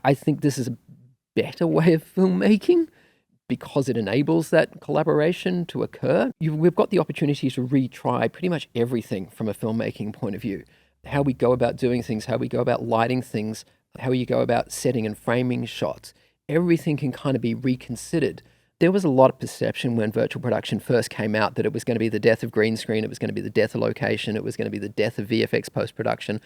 I think this is a better way of filmmaking because it enables that collaboration to occur. We've got the opportunity to retry pretty much everything from a filmmaking point of view. How we go about doing things, how we go about lighting things, how you go about setting and framing shots. Everything can kind of be reconsidered. There was a lot of perception when virtual production first came out that it was going to be the death of green screen, it was going to be the death of location, it was going to be the death of VFX post-production,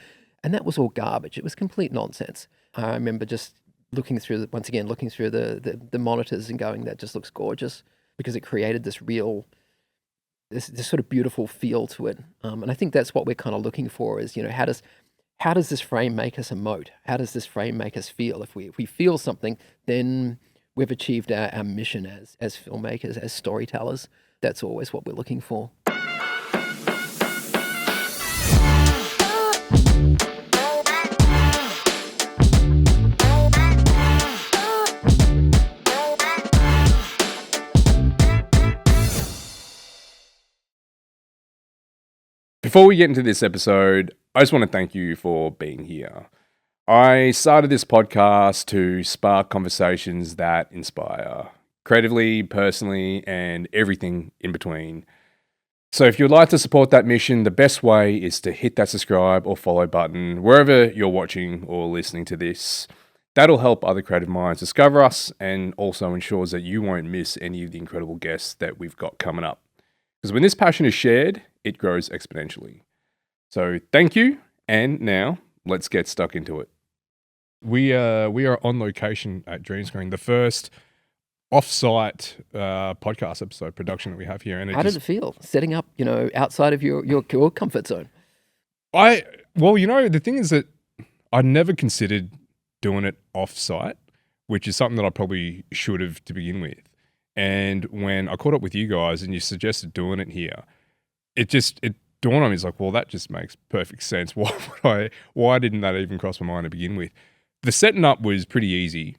and that was all garbage. It was complete nonsense. I remember just looking through the monitors and going, that just looks gorgeous, because it created this real, this sort of beautiful feel to it. And I think that's what we're kind of looking for is, how does this frame make us emote? How does this frame make us feel? If we feel something, then we've achieved our mission as filmmakers, as storytellers. That's always what we're looking for. Before we get into this episode, I just want to thank you for being here. I started this podcast to spark conversations that inspire, creatively, personally, and everything in between. So if you'd like to support that mission, the best way is to hit that subscribe or follow button wherever you're watching or listening to this. That'll help other creative minds discover us and also ensures that you won't miss any of the incredible guests that we've got coming up. Because when this passion is shared, it grows exponentially. So thank you, and now let's get stuck into it. We are on location at Dreamscreen, the first off-site podcast episode production that we have here. And how did it feel setting up, outside of your comfort zone? The thing is that I never considered doing it off-site, which is something that I probably should have to begin with. And when I caught up with you guys and you suggested doing it here, it dawned on me, it's like, well, that just makes perfect sense. Why didn't that even cross my mind to begin with? The setting up was pretty easy,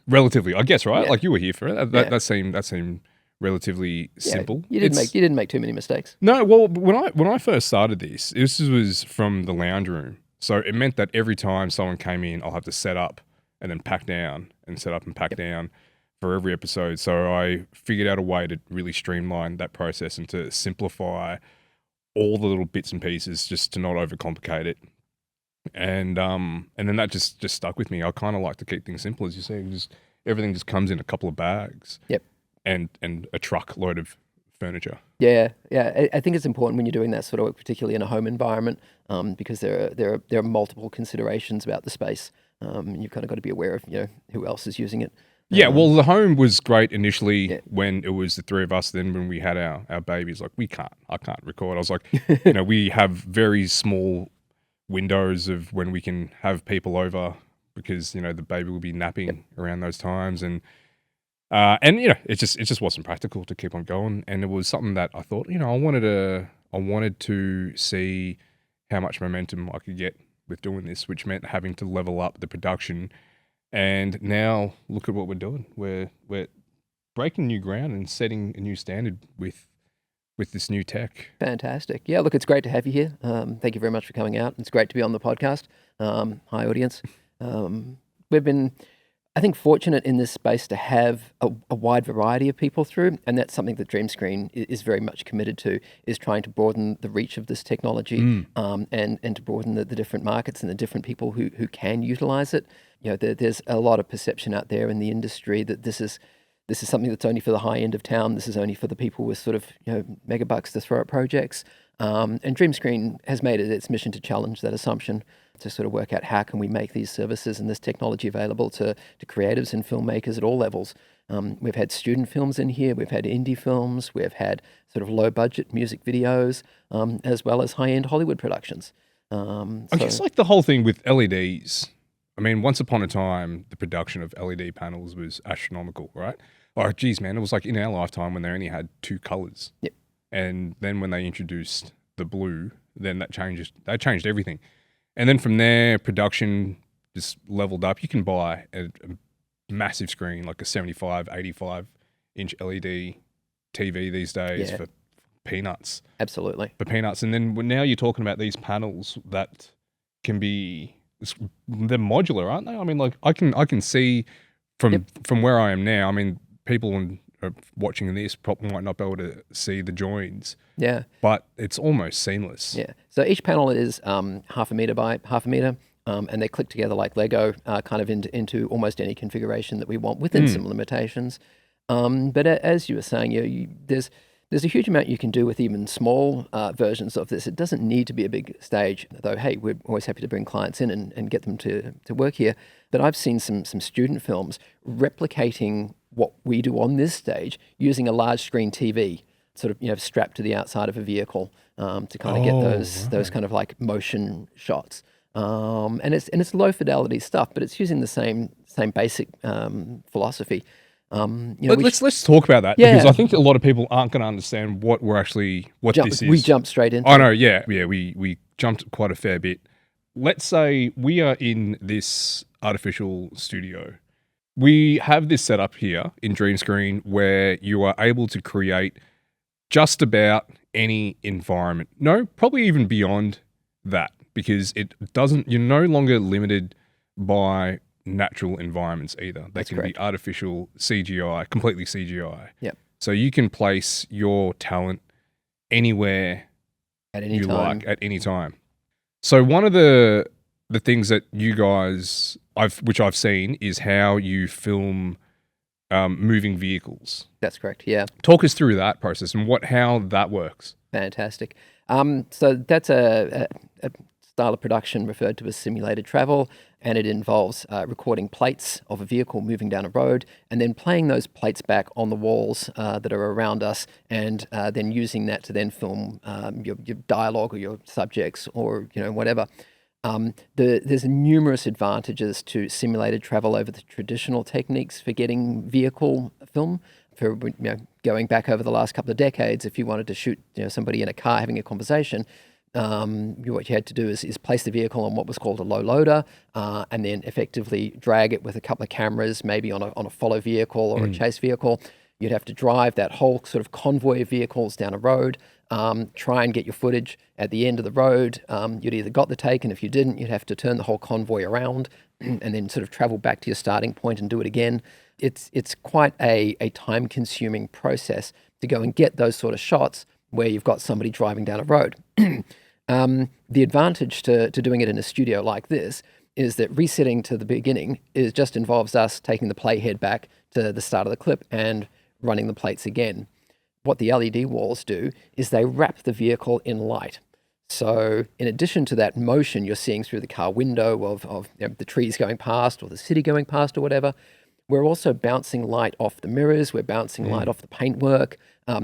relatively, I guess, right? Yeah. Like you were here for it. That seemed relatively simple. You didn't make too many mistakes. No, well, when I first started this was from the lounge room. So it meant that every time someone came in, I'll have to set up and then pack down and set up and pack down for every episode. So I figured out a way to really streamline that process and to simplify all the little bits and pieces just to not overcomplicate it. And then that just stuck with me. I kind of like to keep things simple, as you say. Everything just comes in a couple of bags. Yep. And a truckload of furniture. Yeah. I think it's important when you're doing that sort of work, particularly in a home environment, because there are multiple considerations about the space. You've kind of got to be aware of who else is using it. Yeah, well, the home was great initially when it was the three of us. Then when we had our babies, like I can't record. I was like, we have very small windows of when we can have people over because the baby will be napping around those times, and it just wasn't practical to keep on going. And it was something that I thought, I wanted to see how much momentum I could get with doing this, which meant having to level up the production. And now look at what we're doing. We're breaking new ground and setting a new standard with this new tech. Fantastic. Yeah, look, it's great to have you here. Thank you very much for coming out. It's great to be on the podcast. Hi, audience. We've been, I think, fortunate in this space to have a wide variety of people through, and that's something that Dreamscreen is very much committed to, is trying to broaden the reach of this technology and to broaden the different markets and the different people who can utilize it. There's a lot of perception out there in the industry that this is something that's only for the high end of town. This is only for the people with sort of megabucks to throw at projects. And Dreamscreen has made it its mission to challenge that assumption, to sort of work out how can we make these services and this technology available to creatives and filmmakers at all levels. We've had student films in here, we've had indie films, we've had sort of low budget music videos, as well as high end Hollywood productions. I guess like the whole thing with LEDs. I mean, once upon a time, the production of LED panels was astronomical, right? Oh, geez, man, it was like in our lifetime when they only had two colors. Yep. And then when they introduced the blue, then that changed everything. And then from there, production just leveled up. You can buy a massive screen, like a 75, 85-inch LED TV these days for peanuts. Absolutely. For peanuts. And then now you're talking about these panels that can be they're modular, aren't they? I mean, like I can see from where I am now. I mean, people watching this probably might not be able to see the joins. Yeah. But it's almost seamless. Yeah. So each panel is half a meter by half a meter, and they click together like Lego, kind of into almost any configuration that we want within some limitations. But as you were saying, there's a huge amount you can do with even small versions of this. It doesn't need to be a big stage, though. Hey, we're always happy to bring clients in and get them to work here. But I've seen some student films replicating what we do on this stage using a large screen TV, sort of strapped to the outside of a vehicle to kind of get those kind of like motion shots. And it's low fidelity stuff, but it's using the same basic philosophy. Let's talk about that because I think a lot of people aren't going to understand what this is. We jumped straight into. I know, yeah. We jumped quite a fair bit. Let's say we are in this artificial studio. We have this set up here in Dreamscreen where you are able to create just about any environment. No, probably even beyond that, because you're no longer limited by natural environments either. They can be artificial CGI, completely CGI. Yep. So you can place your talent anywhere at any time. Like at any time. So one of the things that you guys which I've seen is how you film moving vehicles. That's correct. Yeah. Talk us through that process and how that works. Fantastic. So that's a style of production referred to as simulated travel, and it involves recording plates of a vehicle moving down a road and then playing those plates back on the walls that are around us, and then using that to then film your dialogue or your subjects or whatever. There's numerous advantages to simulated travel over the traditional techniques for getting vehicle film. For going back over the last couple of decades, if you wanted to shoot somebody in a car having a conversation, what you had to do is place the vehicle on what was called a low loader, and then effectively drag it with a couple of cameras, maybe on a follow vehicle or a chase vehicle. You'd have to drive that whole sort of convoy of vehicles down a road, try and get your footage at the end of the road. You'd either got the take, and if you didn't, you'd have to turn the whole convoy around and then sort of travel back to your starting point and do it again. It's quite a time-consuming process to go and get those sort of shots where you've got somebody driving down a road. The advantage to doing it in a studio like this is that resetting to the beginning just involves us taking the playhead back to the start of the clip and running the plates again. What the LED walls do is they wrap the vehicle in light. So in addition to that motion you're seeing through the car window of the trees going past or the city going past or whatever, we're also bouncing light off the mirrors, we're bouncing light off the paintwork,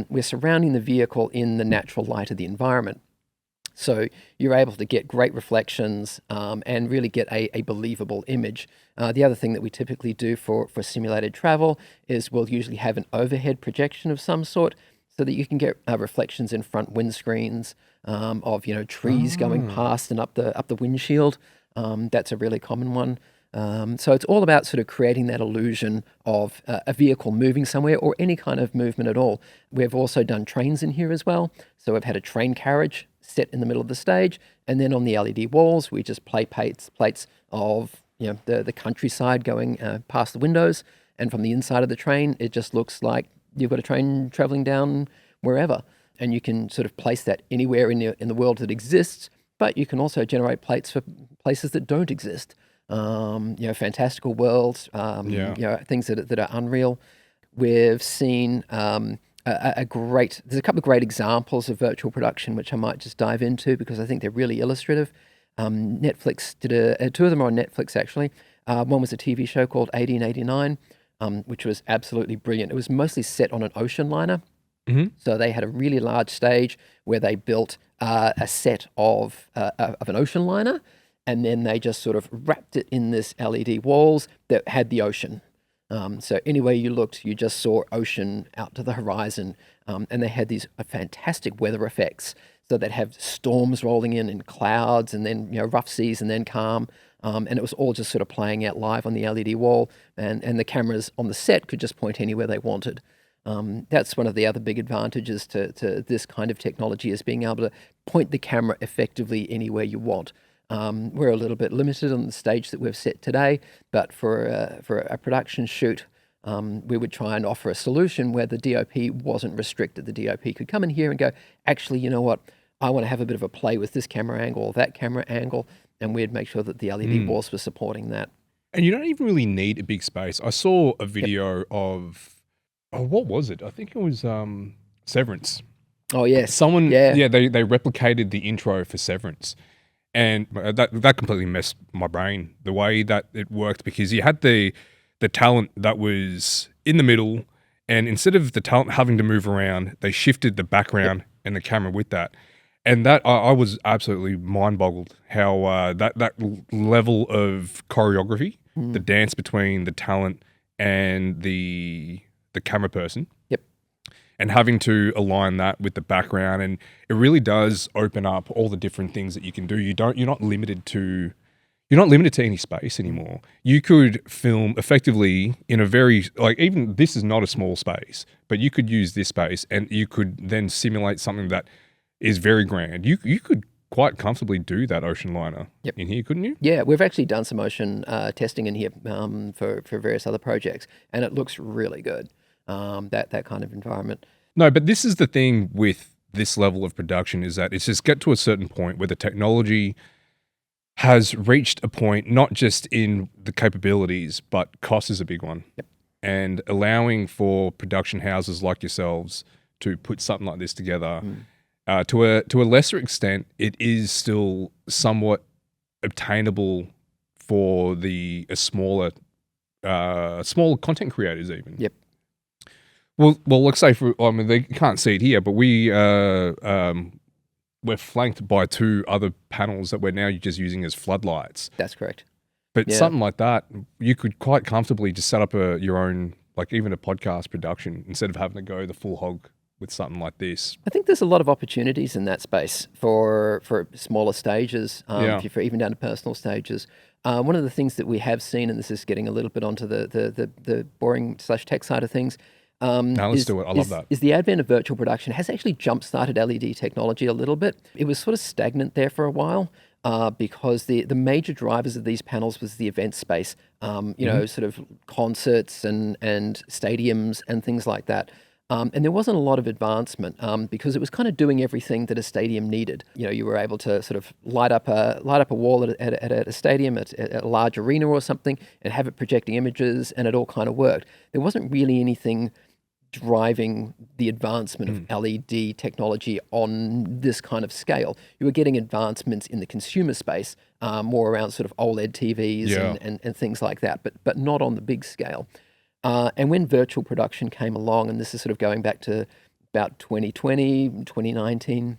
we're surrounding the vehicle in the natural light of the environment. So you're able to get great reflections and really get a believable image. The other thing that we typically do for simulated travel is we'll usually have an overhead projection of some sort so that you can get reflections in front windscreens of trees going past and up the windshield. That's a really common one. So it's all about sort of creating that illusion of a vehicle moving somewhere or any kind of movement at all. We've also done trains in here as well. So we've had a train carriage set in the middle of the stage, and then on the LED walls, we just play plates of the countryside going past the windows, and from the inside of the train, it just looks like you've got a train traveling down wherever, and you can sort of place that anywhere in the world that exists, but you can also generate plates for places that don't exist. Fantastical worlds, things that are unreal. We've seen there's a couple of great examples of virtual production, which I might just dive into because I think they're really illustrative. Netflix did two of them are on Netflix actually. One was a TV show called 1889, which was absolutely brilliant. It was mostly set on an ocean liner. So they had a really large stage where they built a set of an ocean liner, and then they just sort of wrapped it in this LED walls that had the ocean. So anywhere you looked, you just saw ocean out to the horizon, and they had these fantastic weather effects. So they'd have storms rolling in and clouds, and then rough seas, and then calm, and it was all just sort of playing out live on the LED wall, and the cameras on the set could just point anywhere they wanted. That's one of the other big advantages to this kind of technology is being able to point the camera effectively anywhere you want. We're a little bit limited on the stage that we've set today, but for a production shoot, we would try and offer a solution where the DOP wasn't restricted. The DOP could come in here and go, actually, you know what? I want to have a bit of a play with this camera angle or that camera angle, and we'd make sure that the LED walls were supporting that. And you don't even really need a big space. I saw a video of, what was it? I think it was Severance. Oh, yes. Someone, they replicated the intro for Severance. And that completely messed my brain, the way that it worked, because you had the talent that was in the middle, and instead of the talent having to move around, they shifted the background and the camera with that. And that I was absolutely mind-boggled how that level of choreography, the dance between the talent and the camera person, and having to align that with the background, and it really does open up all the different things that you can do. You're not limited to any space anymore. You could film effectively in a very, like, even this is not a small space, but you could use this space and you could then simulate something that is very grand. You could quite comfortably do that ocean liner in here, couldn't you? Yeah, we've actually done some ocean testing in here for various other projects, and it looks really good. That kind of environment. No, but this is the thing with this level of production, is that it's just get to a certain point where the technology has reached a point, not just in the capabilities, but cost is a big one. And allowing for production houses like yourselves to put something like this together, to a lesser extent, it is still somewhat obtainable for the smaller content creators even. Well, let's say they can't see it here, but we're flanked by two other panels that we're now just using as floodlights. That's correct. But something like that, you could quite comfortably just set up your own, like even a podcast production, instead of having to go the full hog with something like this. I think there's a lot of opportunities in that space for smaller stages, for even down to personal stages. One of the things that we have seen, and this is getting a little bit onto the boring / tech side of things, let's do it. I love that. Is the advent of virtual production has actually jump-started LED technology a little bit. It was sort of stagnant there for a while because the major drivers of these panels was the event space, sort of concerts and stadiums and things like that. And there wasn't a lot of advancement because it was kind of doing everything that a stadium needed. You were able to sort of light up a wall at a stadium, at a large arena or something, and have it projecting images, and it all kind of worked. There wasn't really anything driving the advancement of LED technology on this kind of scale. You were getting advancements in the consumer space, more around sort of OLED TVs and things like that, but not on the big scale. And when virtual production came along, and this is sort of going back to about 2020, 2019,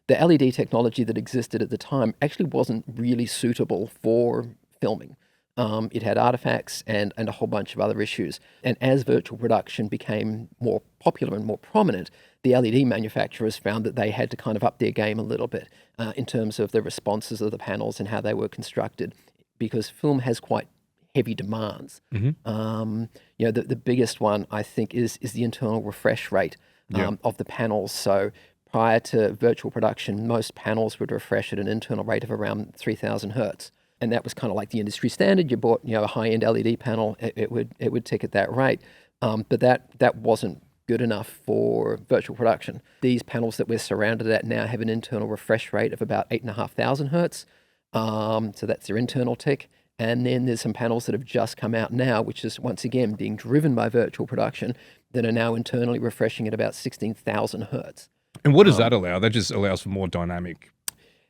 the LED technology that existed at the time actually wasn't really suitable for filming. It had artifacts and a whole bunch of other issues. And as virtual production became more popular and more prominent, the LED manufacturers found that they had to kind of up their game a little bit in terms of the responses of the panels and how they were constructed, because film has quite heavy demands. The biggest one, I think, is the internal refresh rate of the panels. So prior to virtual production, most panels would refresh at an internal rate of around 3,000 hertz. And that was kind of like the industry standard. You bought, a high-end LED panel, it would tick at that rate. But that wasn't good enough for virtual production. These panels that we're surrounded at now have an internal refresh rate of about 8,500 hertz. So that's their internal tick. And then there's some panels that have just come out now, which is, once again, being driven by virtual production, that are now internally refreshing at about 16,000 hertz. And what does that allow? That just allows for more dynamic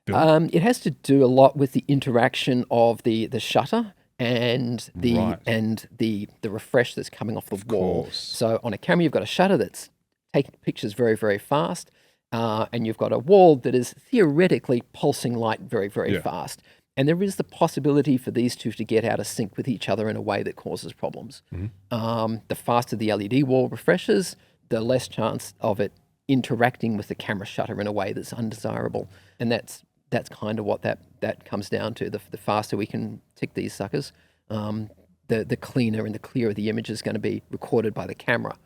build? It has to do a lot with the interaction of the shutter and the refresh that's coming off the wall. So on a camera, you've got a shutter that's taking pictures very, very fast, and you've got a wall that is theoretically pulsing light very, very fast. And there is the possibility for these two to get out of sync with each other in a way that causes problems. The faster the LED wall refreshes, the less chance of it interacting with the camera shutter in a way that's undesirable. And that's kind of what that comes down to. The faster we can tick these suckers, the cleaner and the clearer the image is going to be recorded by the camera.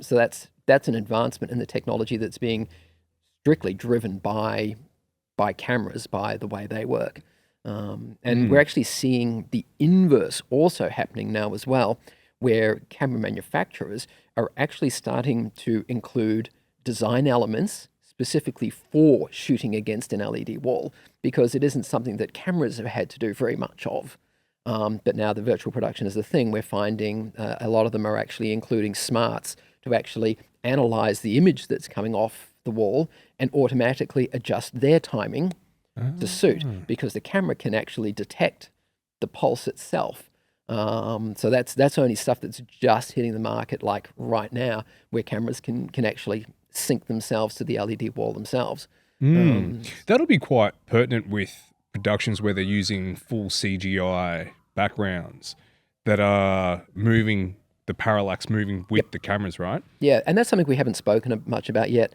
So that's an advancement in the technology that's being strictly driven by cameras, by the way they work. And we're actually seeing the inverse also happening now as well, where camera manufacturers are actually starting to include design elements specifically for shooting against an LED wall, because it isn't something that cameras have had to do very much of. But now the virtual production is the thing. We're finding a lot of them are actually including smarts to actually analyze the image that's coming off the wall and automatically adjust their timing to suit, because the camera can actually detect the pulse itself. So that's only stuff that's just hitting the market like right now, where cameras can actually sync themselves to the LED wall themselves. That'll be quite pertinent with productions where they're using full CGI backgrounds that are moving, the parallax moving with the cameras, right? Yeah, and that's something we haven't spoken much about yet.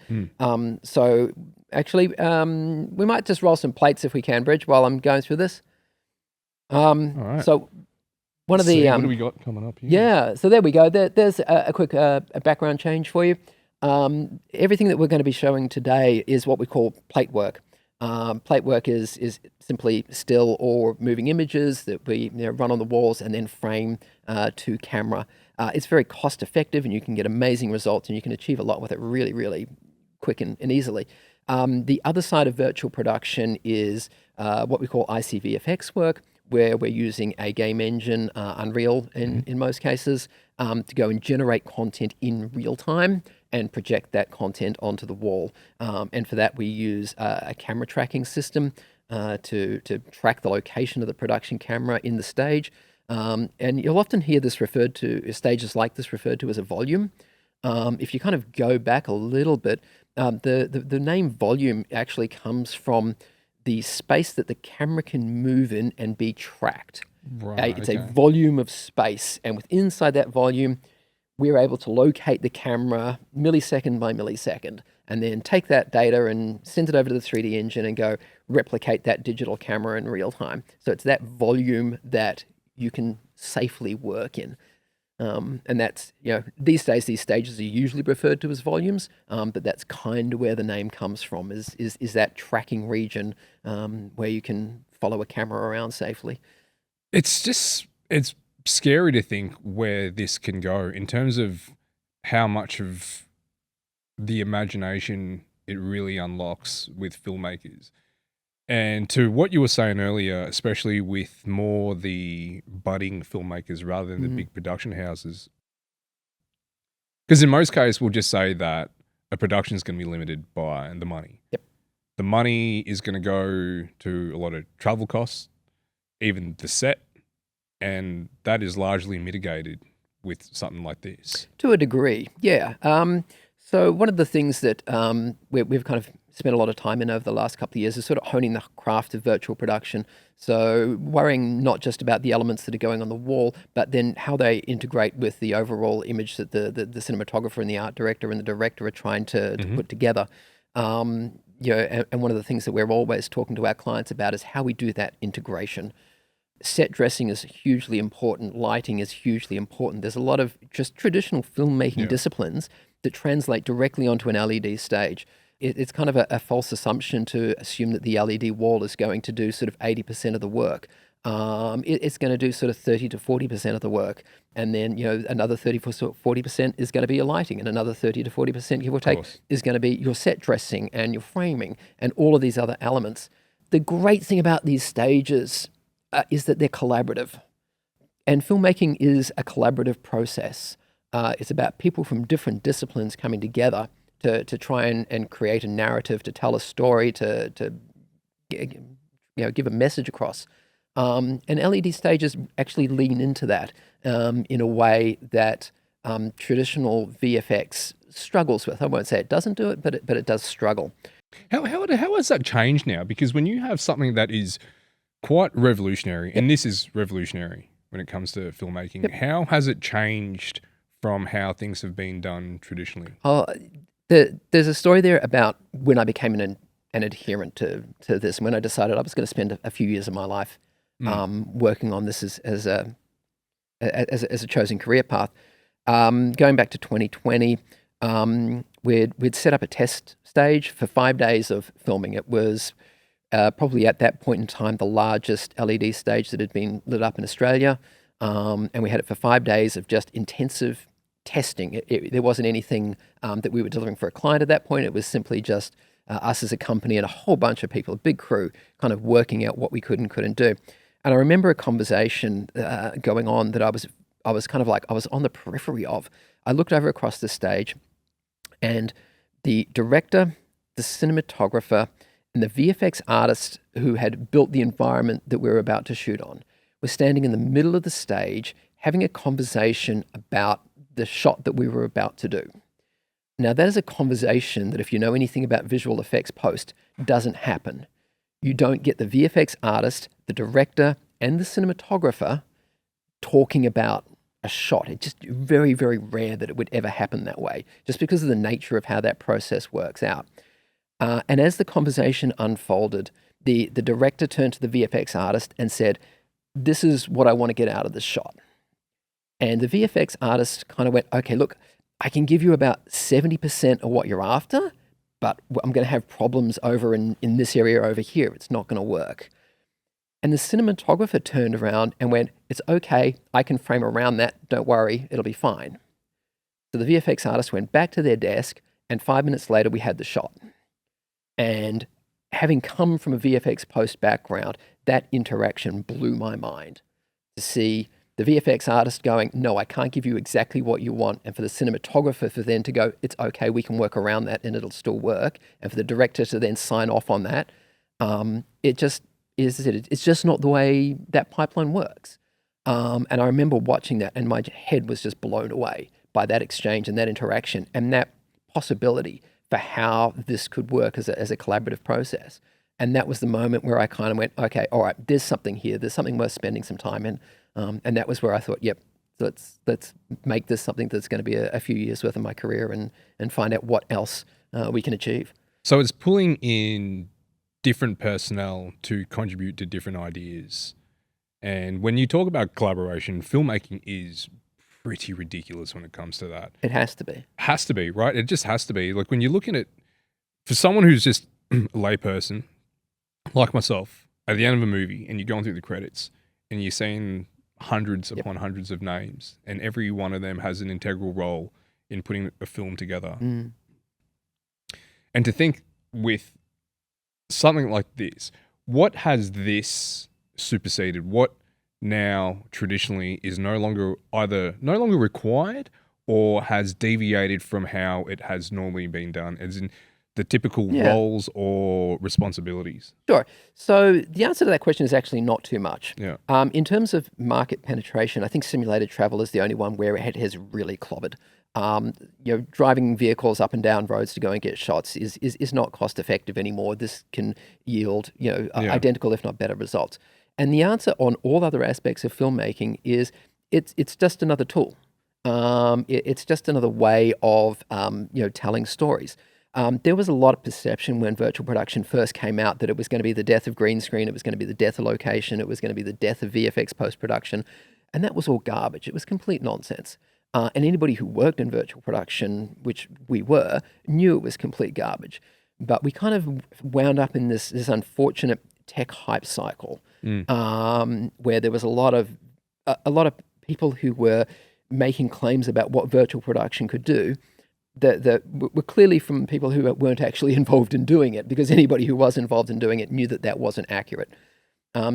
So actually, we might just roll some plates if we can, Bridge, while I'm going through this. All right. So one of the... what do we got coming up here? Yeah, so there we go. There's a quick background change for you. Everything that we're going to be showing today is what we call plate work. Plate work is simply still or moving images that we run on the walls and then frame to camera. It's very cost effective, and you can get amazing results, and you can achieve a lot with it really, really quick and easily. The other side of virtual production is what we call ICVFX work, where we're using a game engine, Unreal in most cases, to go and generate content in real time and project that content onto the wall. And for that, we use a camera tracking system to track the location of the production camera in the stage. And you'll often hear this referred to, stages like this referred to as a volume. If you kind of go back a little bit, the name volume actually comes from the space that the camera can move in and be tracked. Right. It's a volume of space, and inside that volume, we're able to locate the camera millisecond by millisecond, and then take that data and send it over to the 3D engine and go replicate that digital camera in real time. So it's that volume that you can safely work in. And that's, these days, these stages are usually referred to as volumes, but that's kind of where the name comes from, is that tracking region where you can follow a camera around safely. It's scary to think where this can go in terms of how much of the imagination it really unlocks with filmmakers. And to what you were saying earlier, especially with more the budding filmmakers rather than the big production houses. Because in most cases, we'll just say that a production is going to be limited by the money. Yep. The money is going to go to a lot of travel costs, even the set, and that is largely mitigated with something like this. To a degree, yeah. So one of the things that we've kind of spent a lot of time in over the last couple of years is sort of honing the craft of virtual production. So worrying not just about the elements that are going on the wall, but then how they integrate with the overall image that the cinematographer and the art director and the director are trying to put together. And one of the things that we're always talking to our clients about is how we do that integration. Set dressing is hugely important. Lighting is hugely important. There's a lot of just traditional filmmaking disciplines that translate directly onto an LED stage. It's kind of a false assumption to assume that the LED wall is going to do sort of 80% of the work. It's going to do sort of 30 to 40% of the work. And then, another 30 to 40% is going to be your lighting, and another 30 to 40%, give or take, is going to be your set dressing and your framing and all of these other elements. The great thing about these stages is that they're collaborative. And filmmaking is a collaborative process. It's about people from different disciplines coming together to try and create a narrative, to tell a story, to give a message across. And LED stages actually lean into that in a way that traditional VFX struggles with. I won't say it doesn't do it, but it does struggle. How has that changed now? Because when you have something that is quite revolutionary, and this is revolutionary when it comes to filmmaking, how has it changed from how things have been done traditionally? There's a story there about when I became an adherent to this, and when I decided I was going to spend a few years of my life working on this as a chosen career path. Going back to 2020, we'd set up a test stage for 5 days of filming. It was probably at that point in time, the largest LED stage that had been lit up in Australia. And we had it for 5 days of just intensive testing. There wasn't anything that we were delivering for a client at that point. It was simply just us as a company and a whole bunch of people, a big crew, kind of working out what we could and couldn't do. And I remember a conversation going on that I was kind of like, I was on the periphery of. I looked over across the stage, and the director, the cinematographer, and the VFX artist who had built the environment that we were about to shoot on were standing in the middle of the stage having a conversation about the shot that we were about to do. Now, that is a conversation that, if you know anything about visual effects post, doesn't happen. You don't get the VFX artist, the director, and the cinematographer talking about a shot. It's just very, very rare that it would ever happen that way, just because of the nature of how that process works out. And as the conversation unfolded, the director turned to the VFX artist and said, "This is what I want to get out of this shot." And the VFX artist kind of went, "Okay, look, I can give you about 70% of what you're after, but I'm going to have problems over in this area over here. It's not going to work." And the cinematographer turned around and went, "It's okay. I can frame around that. Don't worry. It'll be fine." So the VFX artist went back to their desk, and 5 minutes later, we had the shot. And having come from a VFX post background, that interaction blew my mind. To see the VFX artist going, "No, I can't give you exactly what you want," and for the cinematographer for then to go, "It's okay, we can work around that and it'll still work," and for the director to then sign off on that, it's just not the way that pipeline works. And I remember watching that, and my head was just blown away by that exchange and that interaction and that possibility for how this could work as a collaborative process. And that was the moment where I kind of went, "Okay, all right, there's something here. There's something worth spending some time in." And that was where I thought, "Yep, let's make this something that's going to be a few years worth of my career and find out what else we can achieve." So it's pulling in different personnel to contribute to different ideas. And when you talk about collaboration, filmmaking is pretty ridiculous when it comes to that. It has to be. Has to be, right? It just has to be. Like when you're looking at, for someone who's just a layperson, like myself, at the end of a movie and you're going through the credits and you're seeing hundreds upon hundreds of names and every one of them has an integral role in putting a film together. Mm. And to think with something like this, what has this superseded? What now traditionally is no longer required or has deviated from how it has normally been done, as in the typical roles or responsibilities? Sure. So the answer to that question is actually not too much. Yeah. In terms of market penetration, I think simulated travel is the only one where it has really clobbered. Driving vehicles up and down roads to go and get shots is not cost effective anymore. This can yield, identical if not better results. And the answer on all other aspects of filmmaking is it's just another tool. It's just another way of telling stories. There was a lot of perception when virtual production first came out that it was going to be the death of green screen, it was going to be the death of location, it was going to be the death of VFX post-production, and that was all garbage. It was complete nonsense. And anybody who worked in virtual production, which we were, knew it was complete garbage. But we kind of wound up in this unfortunate tech hype cycle, where there was a lot of people who were making claims about what virtual production could do that were clearly from people who weren't actually involved in doing it, because anybody who was involved in doing it knew that wasn't accurate.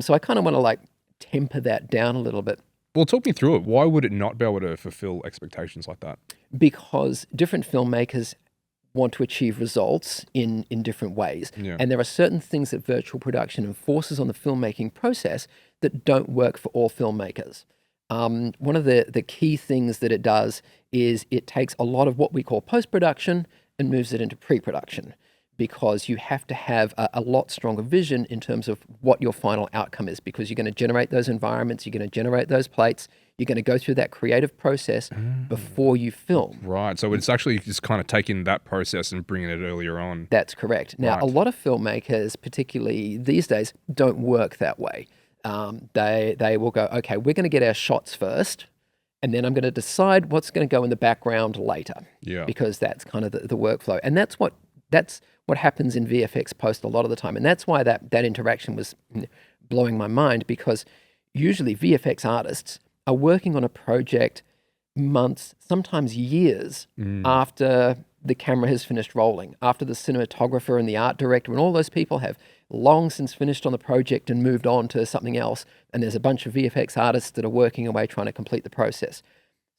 So I kind of want to temper that down a little bit. Well, talk me through it. Why would it not be able to fulfill expectations like that? Because different filmmakers want to achieve results in different ways. Yeah. And there are certain things that virtual production enforces on the filmmaking process that don't work for all filmmakers. One of the key things that it does is it takes a lot of what we call post-production and moves it into pre-production, because you have to have a lot stronger vision in terms of what your final outcome is, because you're going to generate those environments, you're going to generate those plates, you're going to go through that creative process before you film. Right. So it's actually just kind of taking that process and bringing it earlier on. That's correct. Now, a lot of filmmakers, particularly these days, don't work that way. They will go, okay, we're going to get our shots first, and then I'm going to decide what's going to go in the background later. Yeah. Because that's kind of the workflow. And that's what That's what happens in VFX post a lot of the time. And that's why that interaction was blowing my mind, because usually VFX artists are working on a project months, sometimes years after the camera has finished rolling, after the cinematographer and the art director and all those people have long since finished on the project and moved on to something else. And there's a bunch of VFX artists that are working away trying to complete the process.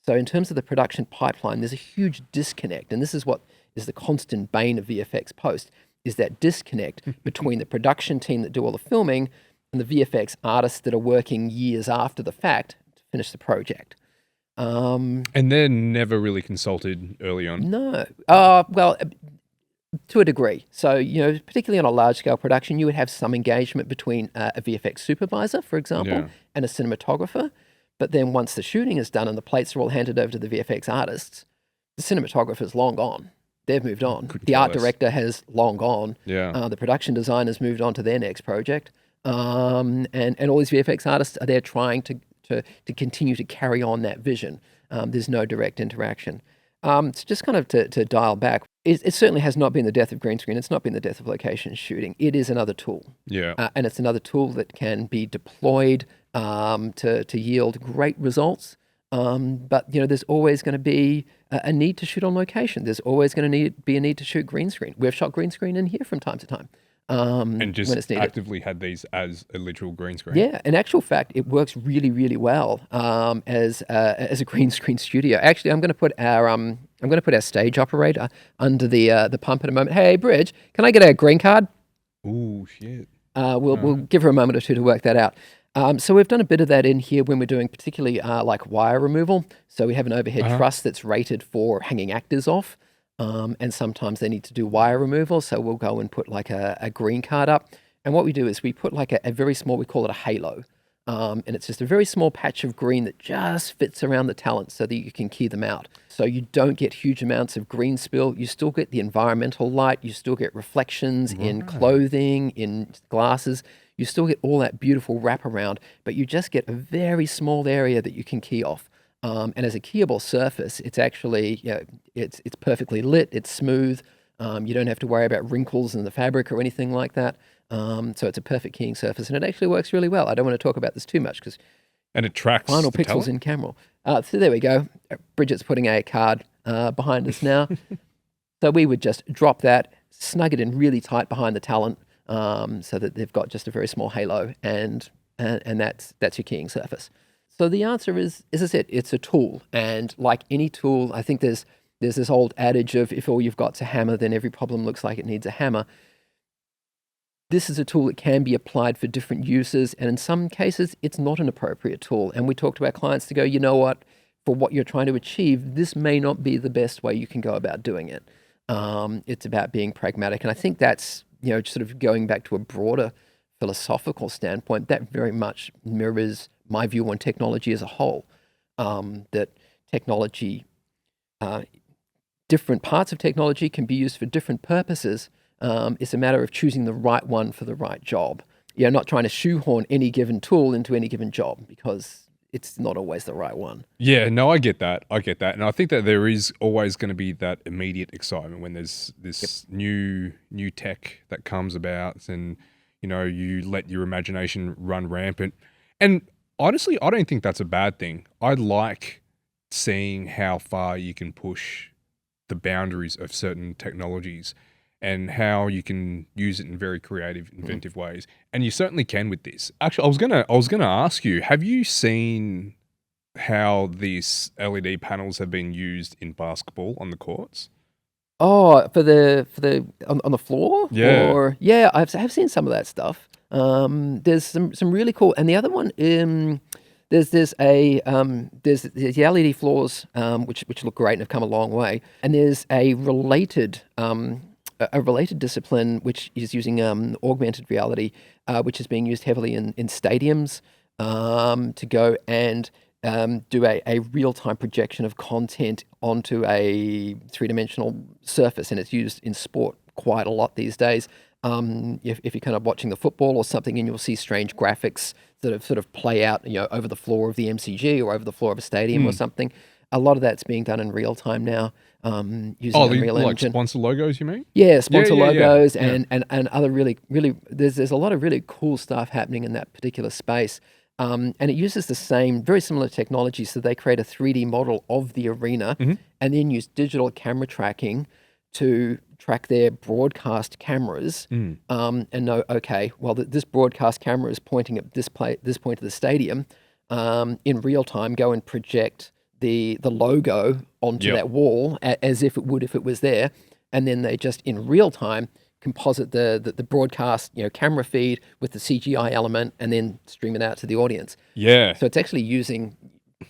So in terms of the production pipeline, there's a huge disconnect. And this is what is the constant bane of VFX post, is that disconnect between the production team that do all the filming and the VFX artists that are working years after the fact to finish the project. And they're never really consulted early on. No. Well, to a degree. So, particularly on a large-scale production, you would have some engagement between a VFX supervisor, for example, and a cinematographer. But then once the shooting is done and the plates are all handed over to the VFX artists, the cinematographer's long gone. They've moved on. The art director has long gone. The production designer's moved on to their next project. And all these VFX artists are there trying to continue to carry on that vision. There's no direct interaction. So just kind of to dial back, it certainly has not been the death of green screen. It's not been the death of location shooting. It is another tool. And it's another tool that can be deployed to yield great results. But, there's always going to be a need to shoot on location. There's always going to be a need to shoot green screen. We've shot green screen in here from time to time. And just when it's needed. actively had these as a literal green screen. Yeah, in actual fact, it works really, really well as a green screen studio. Actually, I'm going to put our stage operator under the pump in a moment. Hey, Bridge, can I get a green card? Ooh, shit. We'll give her a moment or two to work that out. So we've done a bit of that in here when we're doing particularly like wire removal. So we have an overhead truss that's rated for hanging actors off. And sometimes they need to do wire removal. So we'll go and put like a green card up. And what we do is we put like a very small, we call it a halo. And it's just a very small patch of green that just fits around the talent so that you can key them out. So you don't get huge amounts of green spill. You still get the environmental light. You still get reflections in clothing, in glasses. You still get all that beautiful wraparound, but you just get a very small area that you can key off. And as a keyable surface, it's actually, it's perfectly lit, it's smooth. You don't have to worry about wrinkles in the fabric or anything like that. So it's a perfect keying surface, and it actually works really well. I don't want to talk about this too much because it tracks final the pixels talent? in camera. So there we go. Bridget's putting a card behind us now. So we would just drop that, snug it in really tight behind the talent, so that they've got just a very small halo, and that's your keying surface. So the answer is, as I said, it's a tool. And like any tool, I think there's this old adage of if all you've got's a hammer, then every problem looks like it needs a hammer. This is a tool that can be applied for different uses. And in some cases, it's not an appropriate tool. And we talk to our clients to go, you know what, for what you're trying to achieve, this may not be the best way you can go about doing it. It's about being pragmatic. And I think that's, sort of going back to a broader philosophical standpoint, that very much mirrors my view on technology as a whole, that technology, different parts of technology can be used for different purposes. It's a matter of choosing the right one for the right job. Not trying to shoehorn any given tool into any given job, because it's not always the right one. Yeah, no, I get that. And I think that there is always going to be that immediate excitement when there's this new tech that comes about, and, you let your imagination run rampant. And honestly, I don't think that's a bad thing. I like seeing how far you can push the boundaries of certain technologies and how you can use it in very creative, inventive ways. And you certainly can with this. Actually, I was gonna ask you, have you seen how these LED panels have been used in basketball on the courts? Oh, for the on the floor? Yeah. Or, yeah, I've seen some of that stuff. There's some really cool, and the other one, there's the LED floors, which look great and have come a long way, and there's a related discipline which is using augmented reality, which is being used heavily in stadiums, to go and do a real-time projection of content onto a three-dimensional surface, and it's used in sport quite a lot these days. If you're kind of watching the football or something, and you'll see strange graphics that sort of play out, over the floor of the MCG or over the floor of a stadium or something. A lot of that's being done in real time now, using Oh, the Unreal like Engine. sponsor logos, you mean? Yeah, sponsor logos Yeah. and other really there's a lot of really cool stuff happening in that particular space. And it uses the same, very similar technology. So they create a 3D model of the arena Mhm. and then use digital camera tracking to track their broadcast cameras and know, okay, well, this broadcast camera is pointing at this point of the stadium. In real time, go and project the logo onto Yep. that wall as if it would if it was there. And then they just in real time composite the broadcast camera feed with the CGI element and then stream it out to the audience. Yeah. So it's actually using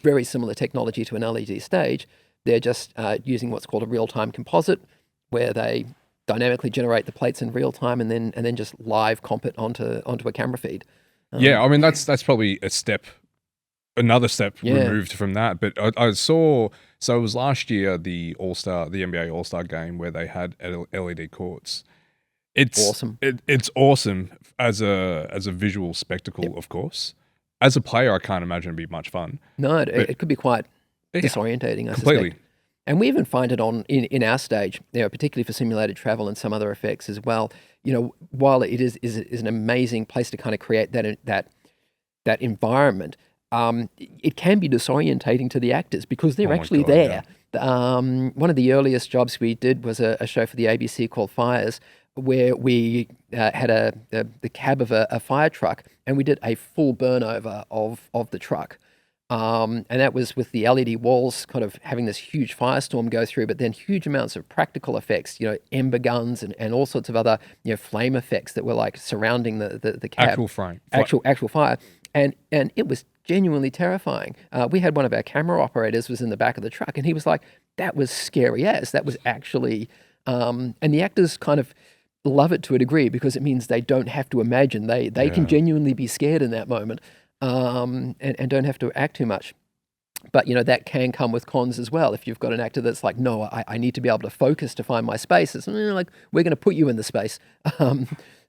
very similar technology to an LED stage. They're just using what's called a real-time composite, where they dynamically generate the plates in real time and then just live comp it onto a camera feed. Yeah, I mean that's probably another step Yeah. removed from that. But I saw, so it was last year the NBA All Star game where they had LED courts. It's Awesome. It's awesome as a visual spectacle, of course. As a player, I can't imagine it'd be much fun. No, But it could be quite yeah, disorientating, I completely. suspect. And we even find it in our stage, particularly for simulated travel and some other effects as well. While it is an amazing place to kind of create that environment, it can be disorientating to the actors because they're Oh my actually God, there. One of the earliest jobs we did was a show for the ABC called Fires, where we had the cab of a fire truck, and we did a full burnover of the truck. And that was with the LED walls kind of having this huge firestorm go through, but then huge amounts of practical effects, ember guns and all sorts of other, flame effects that were like surrounding the cab. Actual frame. Actual fire. And it was genuinely terrifying. We had one of our camera operators was in the back of the truck, and he was like, that was scary as. That was actually, and the actors kind of love it to a degree because it means they don't have to imagine. They can genuinely be scared in that moment. And don't have to act too much. But, that can come with cons as well. If you've got an actor that's like, no, I need to be able to focus to find my space. It's like, we're going to put you in the space.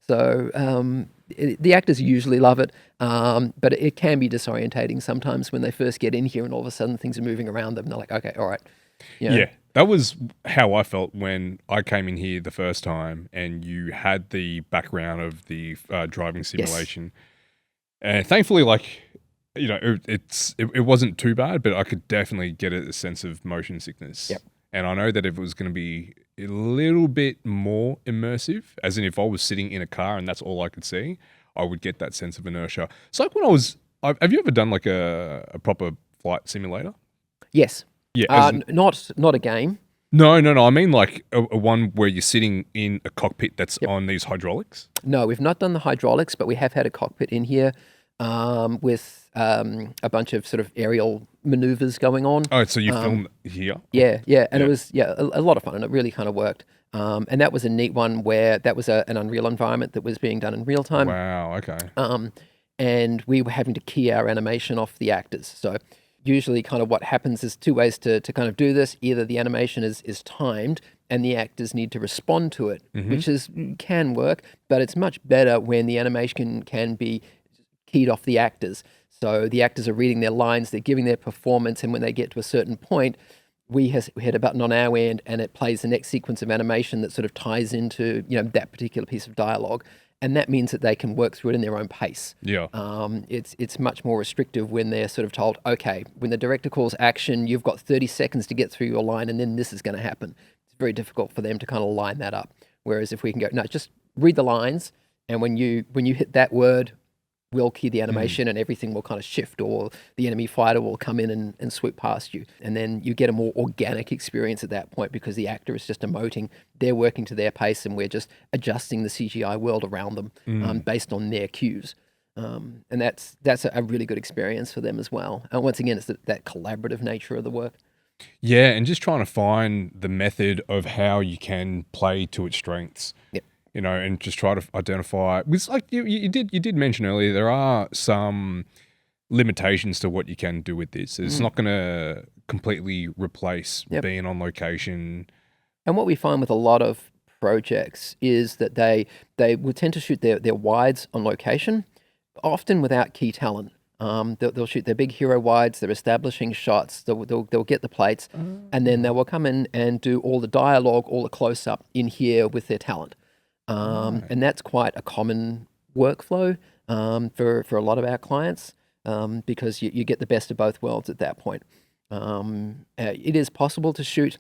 The actors usually love it, but it can be disorientating sometimes when they first get in here and all of a sudden things are moving around them. They're like, okay, all right. Yeah, that was how I felt when I came in here the first time and you had the background of the driving simulation. Yes. And thankfully, it wasn't too bad, but I could definitely get a sense of motion sickness. Yep. And I know that if it was going to be a little bit more immersive, as in if I was sitting in a car and that's all I could see, I would get that sense of inertia. It's like when have you ever done like a proper flight simulator? Yes. Yeah. Not a game. No. I mean like a one where you're sitting in a cockpit that's on these hydraulics. No, we've not done the hydraulics, but we have had a cockpit in here with a bunch of sort of aerial maneuvers going on. Oh, so you filmed here? Yeah. And it was a lot of fun, and it really kind of worked. And that was a neat one where that was an Unreal environment that was being done in real time. Wow, okay. And we were having to key our animation off the actors. So usually kind of what happens is two ways to kind of do this. Either the animation is timed and the actors need to respond to it, which can work, but it's much better when the animation can be keyed off the actors. So the actors are reading their lines, they're giving their performance, and when they get to a certain point, we hit a button on our end and it plays the next sequence of animation that sort of ties into that particular piece of dialogue. And that means that they can work through it in their own pace. Yeah. It's much more restrictive when they're sort of told, okay, when the director calls action, you've got 30 seconds to get through your line and then this is going to happen. It's very difficult for them to kind of line that up. Whereas if we can go, no, just read the lines, and when you hit that word, we'll key the animation and everything will kind of shift, or the enemy fighter will come in and swoop past you. And then you get a more organic experience at that point because the actor is just emoting. They're working to their pace and we're just adjusting the CGI world around them based on their cues. And that's a really good experience for them as well. And once again, it's that collaborative nature of the work. Yeah, and just trying to find the method of how you can play to its strengths. Yep. And just try to identify. It's like you did mention earlier, there are some limitations to what you can do with this. It's not going to completely replace being on location. And what we find with a lot of projects is that they will tend to shoot their wides on location, often without key talent. They'll shoot their big hero wides, their establishing shots. They'll get the plates, and then they will come in and do all the dialogue, all the close up in here with their talent. And that's quite a common workflow for a lot of our clients because you get the best of both worlds at that point. It is possible to shoot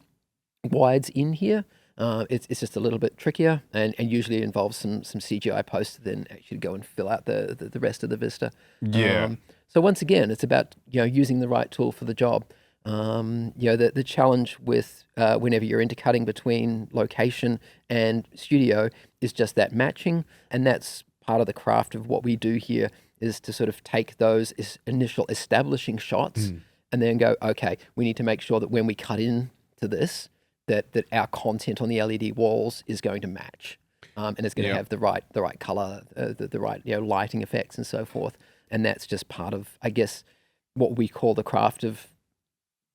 wides in here. It's just a little bit trickier and usually involves some CGI post to then actually go and fill out the rest of the vista. Yeah. So once again, it's about using the right tool for the job. The challenge with whenever you're intercutting between location and studio is just that matching, and that's part of the craft of what we do here is to sort of take those initial establishing shots and then go, okay, we need to make sure that when we cut in to this, that our content on the LED walls is going to match, and it's going to have the right color, the right lighting effects and so forth. And that's just part of, I guess, what we call the craft of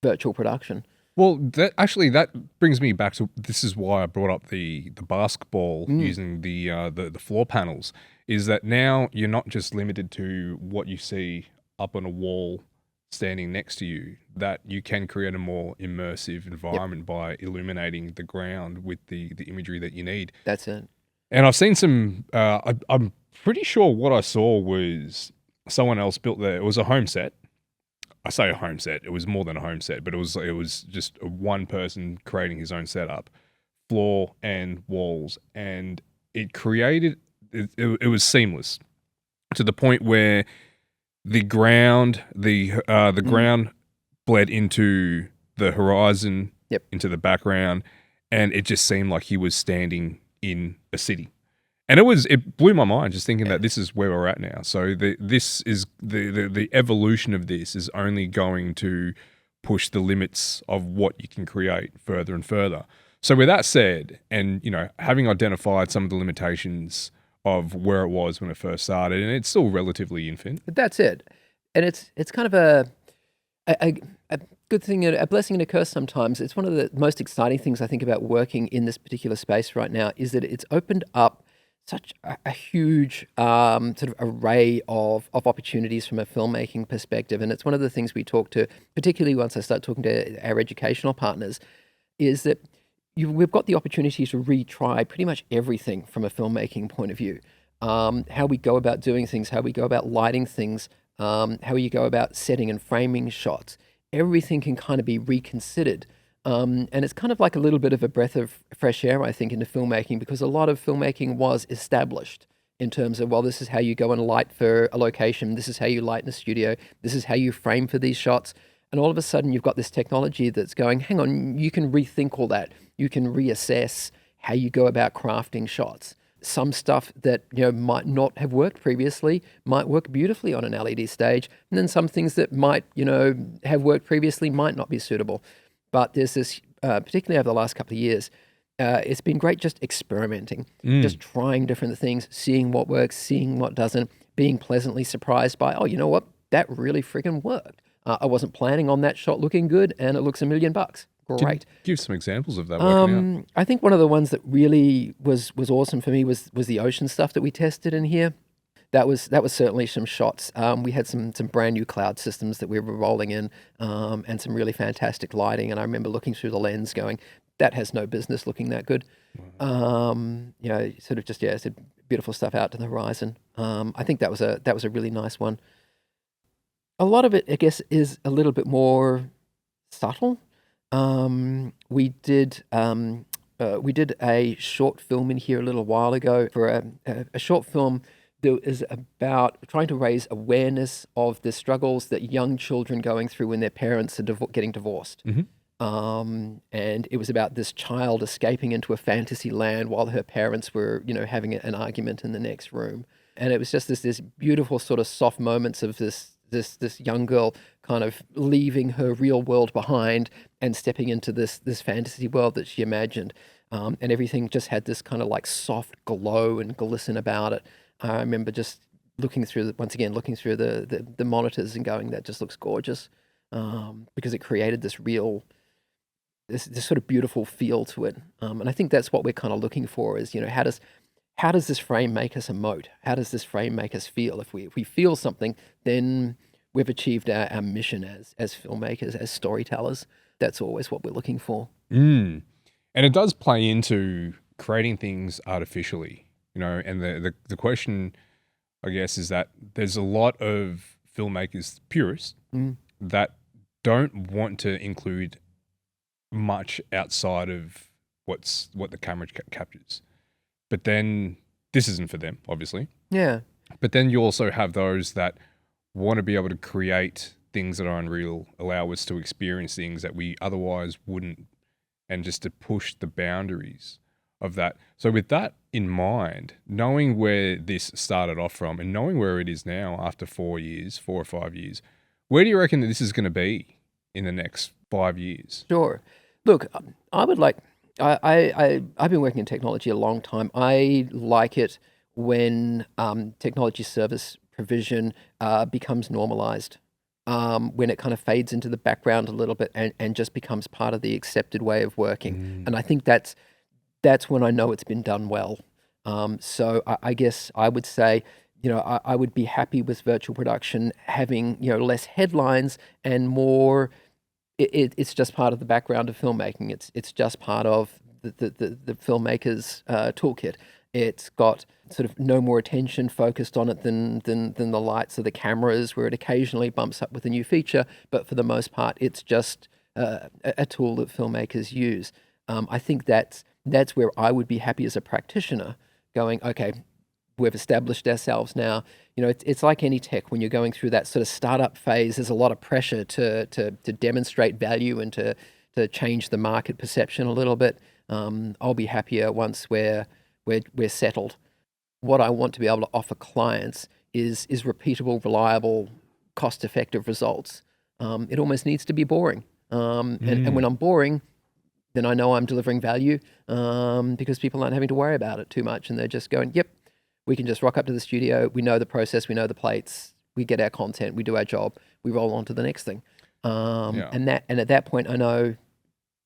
virtual production. Well, that brings me back to, this is why I brought up the basketball using the floor panels, is that now you're not just limited to what you see up on a wall standing next to you, that you can create a more immersive environment by illuminating the ground with the imagery that you need. That's it. And I've seen some, I'm pretty sure what I saw was someone else built it was a home set. I say a home set, it was more than a home set, but it was just one person creating his own setup, floor and walls, and it created, it was seamless to the point where the ground bled into the horizon, into the background, and it just seemed like he was standing in a city. And it blew my mind just thinking that this is where we're at now. So the evolution of this is only going to push the limits of what you can create further and further. So with that said, and having identified some of the limitations of where it was when it first started, and it's still relatively infant. But that's it. And it's kind of a good thing, a blessing and a curse sometimes. It's one of the most exciting things I think about working in this particular space right now is that it's opened up such a huge sort of array of opportunities from a filmmaking perspective. And it's one of the things we talk to, particularly once I start talking to our educational partners, is that we've got the opportunity to retry pretty much everything from a filmmaking point of view. How we go about doing things, how we go about lighting things, how you go about setting and framing shots. Everything can kind of be reconsidered. And it's kind of like a little bit of a breath of fresh air, I think, into filmmaking, because a lot of filmmaking was established in terms of, well, this is how you go and light for a location. This is how you light in a studio. This is how you frame for these shots. And all of a sudden you've got this technology that's going, hang on, you can rethink all that. You can reassess how you go about crafting shots. Some stuff that might not have worked previously might work beautifully on an LED stage. And then some things that might, have worked previously might not be suitable. But there's this, particularly over the last couple of years, it's been great just experimenting, just trying different things, seeing what works, seeing what doesn't, being pleasantly surprised by, oh, you know what? That really freaking worked. I wasn't planning on that shot looking good, and it looks $1 million. Great. Give some examples of that working out. I think one of the ones that really was awesome for me was the ocean stuff that we tested in here. That was certainly some shots. We had some brand new cloud systems that we were rolling in, and some really fantastic lighting. And I remember looking through the lens, going, "That has no business looking that good." Sort of just beautiful stuff out to the horizon. I think that was a really nice one. A lot of it, I guess, is a little bit more subtle. We did a short film in here a little while ago for a short film that is about trying to raise awareness of the struggles that young children going through when their parents are getting divorced. And it was about this child escaping into a fantasy land while her parents were, having an argument in the next room. And it was just this beautiful sort of soft moments of this young girl kind of leaving her real world behind and stepping into this fantasy world that she imagined. And everything just had this kind of like soft glow and glisten about it. I remember just looking through the monitors and going, that just looks gorgeous, because it created this sort of beautiful feel to it. And I think that's what we're kind of looking for is, how does this frame make us emote? How does this frame make us feel? If we feel something, then we've achieved our mission as filmmakers, as storytellers. That's always what we're looking for. And it does play into creating things artificially, and the question, I guess, is that there's a lot of filmmakers, purists, that don't want to include much outside of what the camera captures. But then this isn't for them, obviously. Yeah. But then you also have those that want to be able to create things that are unreal, allow us to experience things that we otherwise wouldn't, and just to push the boundaries of that. So with that in mind, knowing where this started off from and knowing where it is now after 4 or 5 years, where do you reckon that this is going to be in the next 5 years? Sure. Look, I would like, I've been working in technology a long time. I like it when technology service provision becomes normalized, when it kind of fades into the background a little bit and just becomes part of the accepted way of working. And I think that's when I know it's been done well. So I guess I would say, I would be happy with virtual production having, less headlines and more. It's just part of the background of filmmaking. It's just part of the filmmaker's toolkit. It's got sort of no more attention focused on it than the lights of the cameras, where it occasionally bumps up with a new feature. But for the most part, it's just a tool that filmmakers use. I think that's where I would be happy as a practitioner, going, okay, we've established ourselves now. It's like any tech. When you're going through that sort of startup phase, there's a lot of pressure to demonstrate value and to change the market perception a little bit. I'll be happier once we're settled. What I want to be able to offer clients is repeatable, reliable, cost-effective results. It almost needs to be boring. And when I'm boring, then I know I'm delivering value, because people aren't having to worry about it too much, and they're just going, yep, we can just rock up to the studio. We know the process. We know the plates. We get our content. We do our job. We roll on to the next thing. And at that point, I know,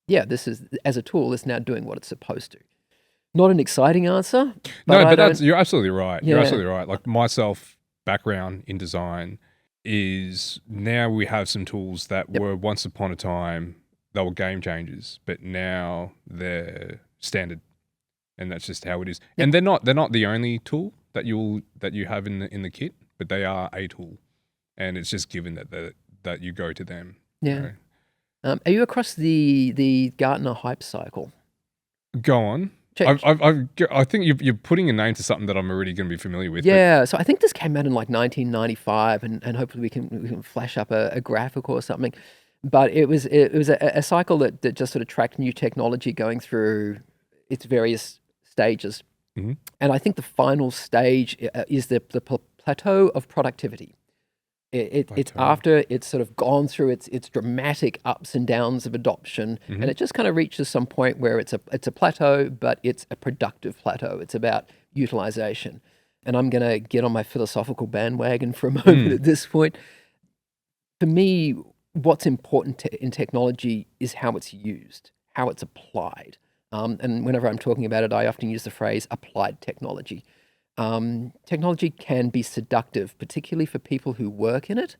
this is, as a tool, it's now doing what it's supposed to. Not an exciting answer. But you're absolutely right. Yeah. You're absolutely right. Like myself, background in design is now we have some tools that were once upon a time, they were game changers, but now they're standard. And that's just how it is. Yep. And they're not the only tool that you have in the kit, but they are a tool, and it's just given that you go to them. Yeah. Are you across the Gartner hype cycle? Go on. I think you're putting a name to something that I'm already going to be familiar with. Yeah. So I think this came out in like 1995, and hopefully we can flash up a graphic or something. But it was a cycle that just sort of tracked new technology going through its various stages. Mm-hmm. And I think the final stage is the plateau of productivity. It's after it's sort of gone through its dramatic ups and downs of adoption, and it just kind of reaches some point where it's a plateau, but it's a productive plateau. It's about utilization. And I'm going to get on my philosophical bandwagon for a moment at this point. For me, what's important in technology is how it's used, how it's applied. And whenever I'm talking about it, I often use the phrase applied technology. Technology can be seductive, particularly for people who work in it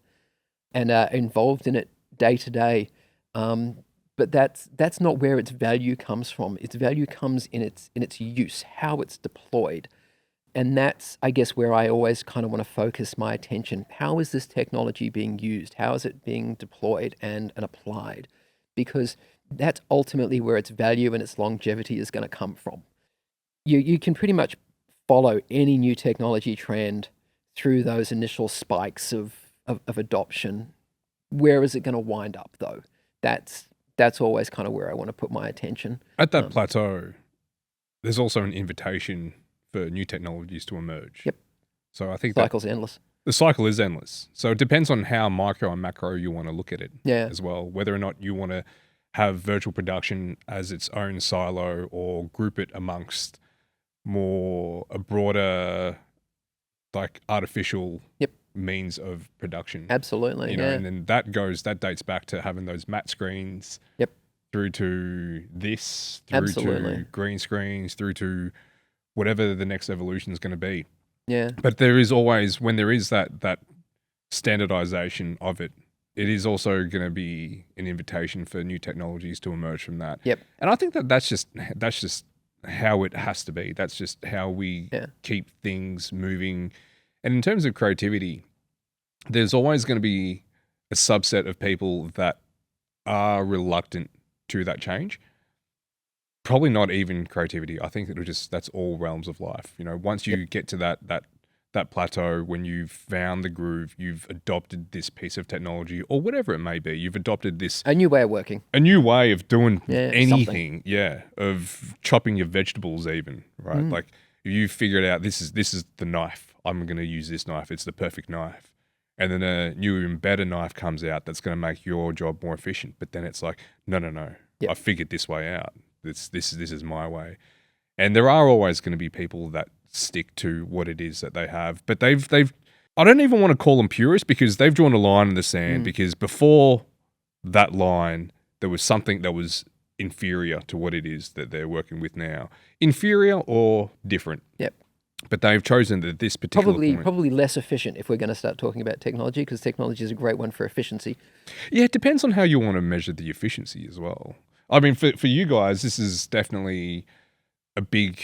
and are involved in it day to day. But that's not where its value comes from. Its value comes in its use, how it's deployed. And that's, I guess, where I always kind of want to focus my attention. How is this technology being used? How is it being deployed and applied? Because that's ultimately where its value and its longevity is going to come from. You can pretty much follow any new technology trend through those initial spikes of adoption. Where is it going to wind up, though? That's always kind of where I want to put my attention. At that plateau, there's also an invitation for new technologies to emerge. Yep. So I think the cycle's endless. The cycle is endless. So it depends on how micro and macro you want to look at it as well. Whether or not you want to have virtual production as its own silo or group it amongst a broader, like artificial means of production. Absolutely. And then that dates back to having those matte screens through to this, through to green screens, through to whatever the next evolution is going to be. Yeah. But there is always, when there is that standardization of it, it is also going to be an invitation for new technologies to emerge from that. Yep. And I think that's just how it has to be. That's just how we keep things moving. And in terms of creativity, there's always going to be a subset of people that are reluctant to that change. Probably not even creativity. I think that's all realms of life. You know, once you get to that plateau, when you've found the groove, you've adopted this piece of technology or whatever it may be, you've adopted this A new way of working. a new way of doing Something. anything, of chopping your vegetables even, right? Like you figured out this is the knife. I'm going to use this knife. It's the perfect knife. And then a new and better knife comes out that's going to make your job more efficient. But then it's like, no. Yep. I figured this way out. This is my way. And there are always going to be people that stick to what it is that they have. But they've I don't even want to call them purists because they've drawn a line in the sand because before that line, there was something that was inferior to what it is that they're working with now. Inferior or different. Yep. But they've chosen that this particular point. Probably less efficient if we're going to start talking about technology, because technology is a great one for efficiency. Yeah, it depends on how you want to measure the efficiency as well. I mean, for you guys, this is definitely a big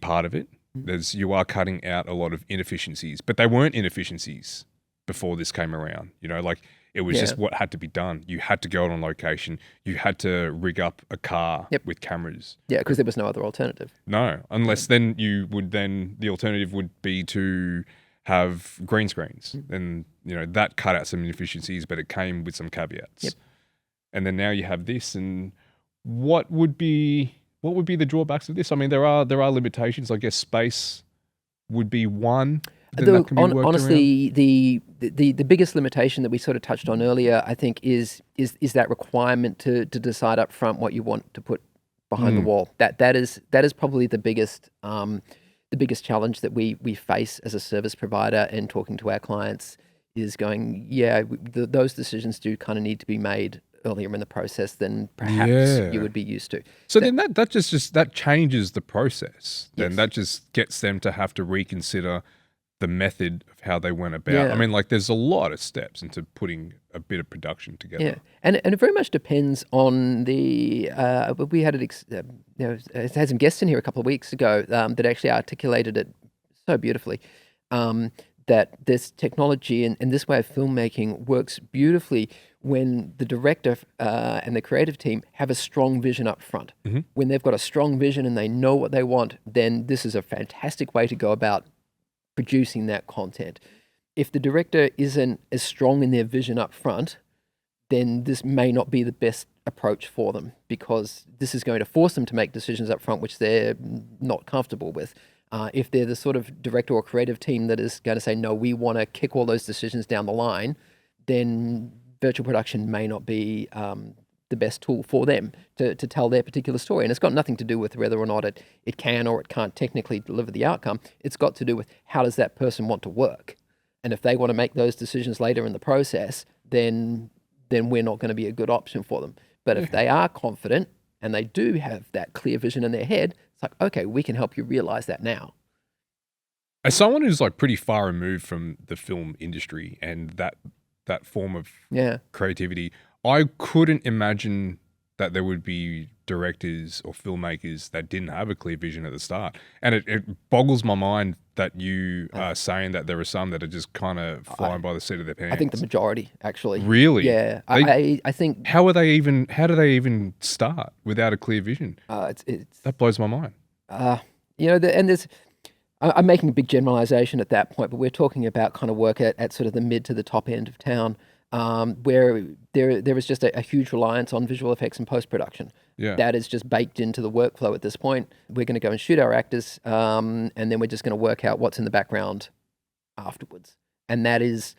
part of it. You are cutting out a lot of inefficiencies, but they weren't inefficiencies before this came around. You know, like it was just what had to be done. You had to go on location. You had to rig up a car with cameras. Yeah, because there was no other alternative. No, unless then the alternative would be to have green screens. And, you know, that cut out some inefficiencies, but it came with some caveats. Yep. And then now you have this, and what would be the drawbacks of this? I mean, there are limitations. I guess space would be one. Honestly, the biggest limitation that we sort of touched on earlier, I think, is that requirement to decide up front what you want to put behind the wall. That is probably the biggest challenge that we face as a service provider, and talking to our clients is going, those decisions do kind of need to be made earlier in the process than perhaps you would be used to. So then that changes the process. Then that just gets them to have to reconsider the method of how they went about. Yeah. I mean, like there's a lot of steps into putting a bit of production together. Yeah, and it very much depends on the. We had it had some guests in here a couple of weeks ago that actually articulated it so beautifully. That this technology and this way of filmmaking works beautifully when the director and the creative team have a strong vision up front. When they've got a strong vision and they know what they want, then this is a fantastic way to go about producing that content. If the director isn't as strong in their vision up front, then this may not be the best approach for them, because this is going to force them to make decisions up front which they're not comfortable with. If they're the sort of director or creative team that is going to say, no, we want to kick all those decisions down the line, then virtual production may not be the best tool for them to tell their particular story. And it's got nothing to do with whether or not it can or it can't technically deliver the outcome. It's got to do with how does that person want to work. And if they want to make those decisions later in the process, then we're not going to be a good option for them. But if they are confident and they do have that clear vision in their head, it's like, okay, we can help you realize that now. As someone who's like pretty far removed from the film industry and that form of creativity, I couldn't imagine that there would be directors or filmmakers that didn't have a clear vision at the start. And it boggles my mind that you are saying that there are some that are just kind of flying by the seat of their pants. I think the majority, actually. Really? Yeah. I think... How do they even start without a clear vision? That blows my mind. I'm making a big generalization at that point, but we're talking about kind of work at sort of the mid to the top end of town, where there is just a huge reliance on visual effects and post-production. Yeah. That is just baked into the workflow at this point. We're going to go and shoot our actors, and then we're just going to work out what's in the background afterwards. And that is,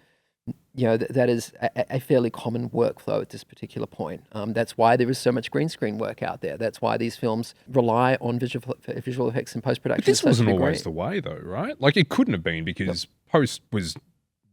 that is a fairly common workflow at this particular point. That's why there is so much green screen work out there. That's why these films rely on visual effects and post-production. But this wasn't always the way, though, right? Like it couldn't have been, because post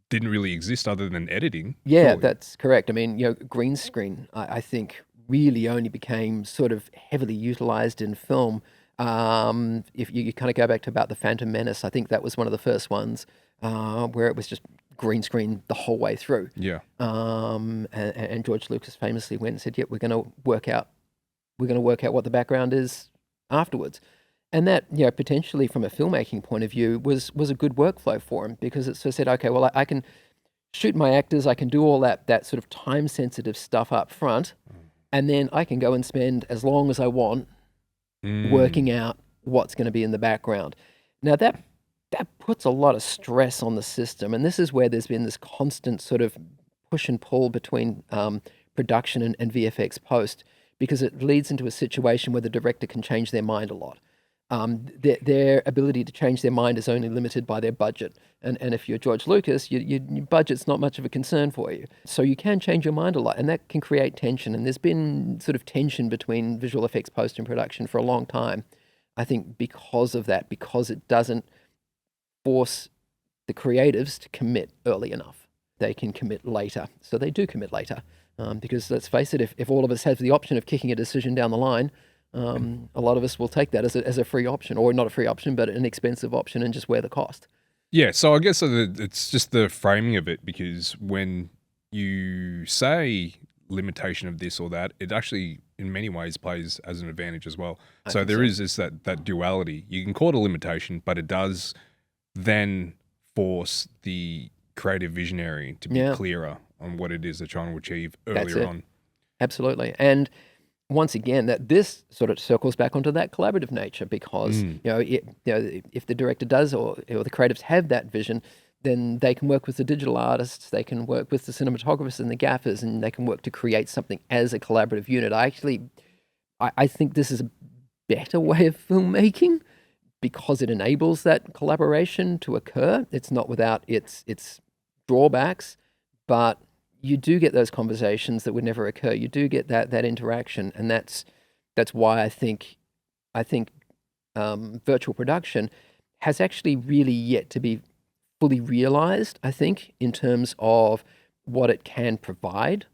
didn't really exist other than editing. Yeah, surely. That's correct. I mean, green screen, I think, really only became sort of heavily utilized in film. If you kind of go back to about The Phantom Menace, I think that was one of the first ones where it was just green screen the whole way through. Yeah. And George Lucas famously went and said, "Yep, we're going to work out what the background is afterwards." And that, potentially from a filmmaking point of view was a good workflow for him, because it sort of said, okay, well, I can shoot my actors, I can do all that sort of time sensitive stuff up front, and then I can go and spend as long as I want working out what's going to be in the background. Now that puts a lot of stress on the system, and this is where there's been this constant sort of push and pull between production and VFX post, because it leads into a situation where the director can change their mind a lot. Their ability to change their mind is only limited by their budget. And if you're George Lucas, your budget's not much of a concern for you. So you can change your mind a lot, and that can create tension. And there's been sort of tension between visual effects post and production for a long time, I think, because of that, because it doesn't force the creatives to commit early enough. They can commit later. So they do commit later. Because let's face it, if all of us have the option of kicking a decision down the line, a lot of us will take that as a free option, or not a free option, but an expensive option, and just wear the cost. Yeah, so I guess it's just the framing of it, because when you say limitation of this or that, it actually in many ways plays as an advantage as well. So there is this that duality. You can call it a limitation, but it does then force the creative visionary to be clearer on what it is they're trying to achieve earlier on. Absolutely. And once again, that this sort of circles back onto that collaborative nature, because if the director does, or the creatives have that vision, then they can work with the digital artists, they can work with the cinematographers and the gaffers, and they can work to create something as a collaborative unit. I think this is a better way of filmmaking, because it enables that collaboration to occur. It's not without its drawbacks, but you do get those conversations that would never occur. You do get that interaction, and that's why I think virtual production has actually really yet to be fully realized, I think, in terms of what it can provide,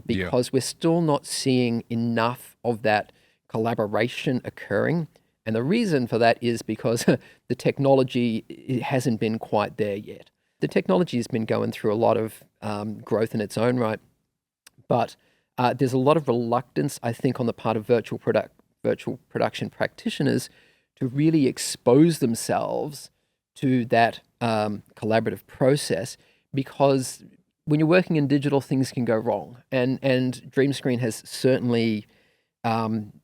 because we're still not seeing enough of that collaboration occurring. And the reason for that is because the technology hasn't been quite there yet. The technology has been going through a lot of growth in its own right, but there's a lot of reluctance, I think, on the part of virtual production practitioners to really expose themselves to that collaborative process, because when you're working in digital, things can go wrong. And Dreamscreen has certainly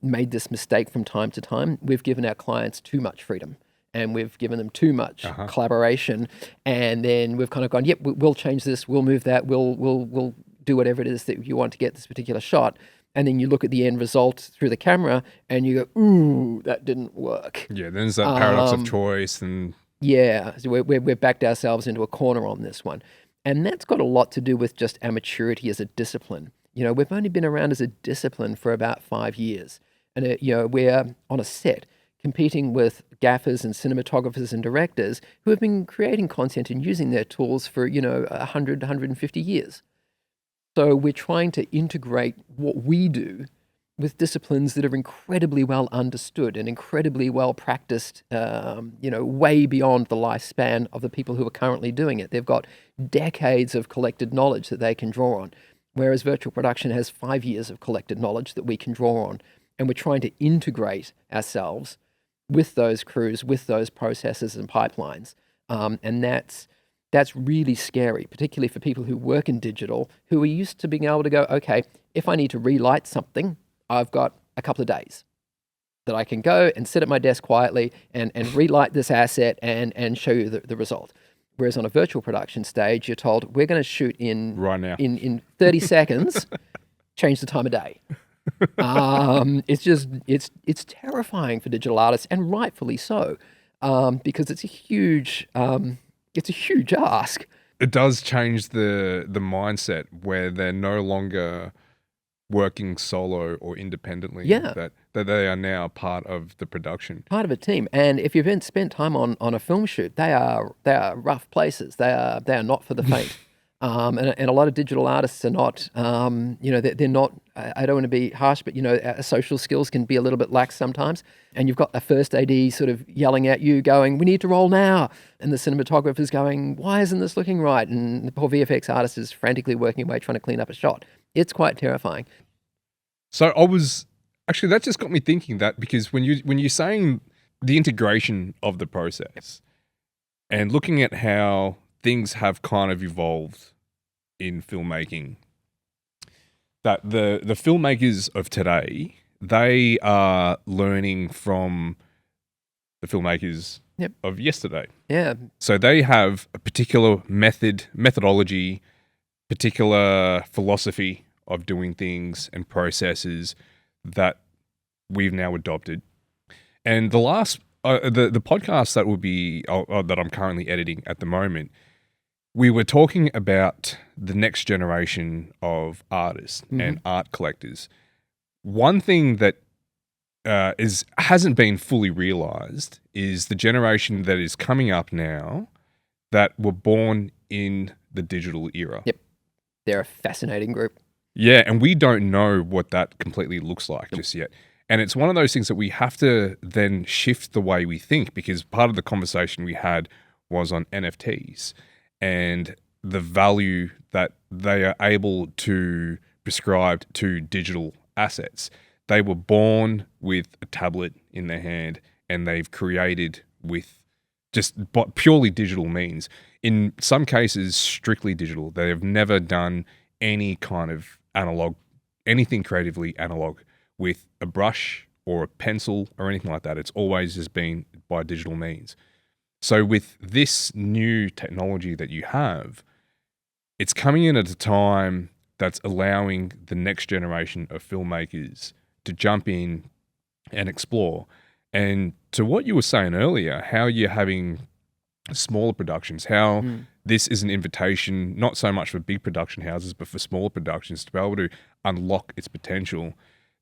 made this mistake from time to time. We've given our clients too much freedom, and we've given them too much collaboration, and then we've kind of gone, yep, we'll change this, we'll move that, we'll do whatever it is that you want to get this particular shot. And then you look at the end result through the camera and you go, ooh, that didn't work. Yeah, then there's that paradox of choice. And yeah, so we've backed ourselves into a corner on this one. And that's got a lot to do with just our maturity as a discipline. We've only been around as a discipline for about 5 years. And, we're on a set competing with gaffers and cinematographers and directors who have been creating content and using their tools for, 100, 150 years. So we're trying to integrate what we do with disciplines that are incredibly well understood and incredibly well practiced, way beyond the lifespan of the people who are currently doing it. They've got decades of collected knowledge that they can draw on, whereas virtual production has 5 years of collected knowledge that we can draw on. And we're trying to integrate ourselves with those crews, with those processes and pipelines. And that's really scary, particularly for people who work in digital, who are used to being able to go, okay, if I need to relight something, I've got a couple of days that I can go and sit at my desk quietly and relight this asset and show you the result. Whereas on a virtual production stage, you're told, we're going to shoot in right now in 30 seconds, change the time of day. It's terrifying for digital artists, and rightfully so, because it's a huge ask. It does change the mindset where they're no longer working solo or independently. That they are now part of the production, part of a team. And if you've spent time on a film shoot, they are rough places. They are not for the faint. And a lot of digital artists are not, they're not, I don't want to be harsh, but, social skills can be a little bit lax sometimes. And you've got a first AD sort of yelling at you going, we need to roll now. And the cinematographer's going, why isn't this looking right? And the poor VFX artist is frantically working away trying to clean up a shot. It's quite terrifying. So actually, that just got me thinking that, because when you're saying the integration of the process and looking at how things have kind of evolved in filmmaking, that the filmmakers of today, they are learning from the filmmakers of yesterday. Yeah. So they have a particular methodology, particular philosophy of doing things and processes that we've now adopted. And the last, the podcast that will be, that I'm currently editing at the moment, we were talking about the next generation of artists and art collectors. One thing that hasn't been fully realized is the generation that is coming up now that were born in the digital era. Yep. They're a fascinating group. Yeah, and we don't know what that completely looks like just yet. And it's one of those things that we have to then shift the way we think, because part of the conversation we had was on NFTs and the value that they are able to prescribe to digital assets. They were born with a tablet in their hand and they've created with just purely digital means. In some cases, strictly digital. They have never done any kind of analog, anything creatively analog with a brush or a pencil or anything like that. It's always just been by digital means. So with this new technology that you have, it's coming in at a time that's allowing the next generation of filmmakers to jump in and explore. And to what you were saying earlier, how you're having smaller productions, how this is an invitation, not so much for big production houses, but for smaller productions to be able to unlock its potential.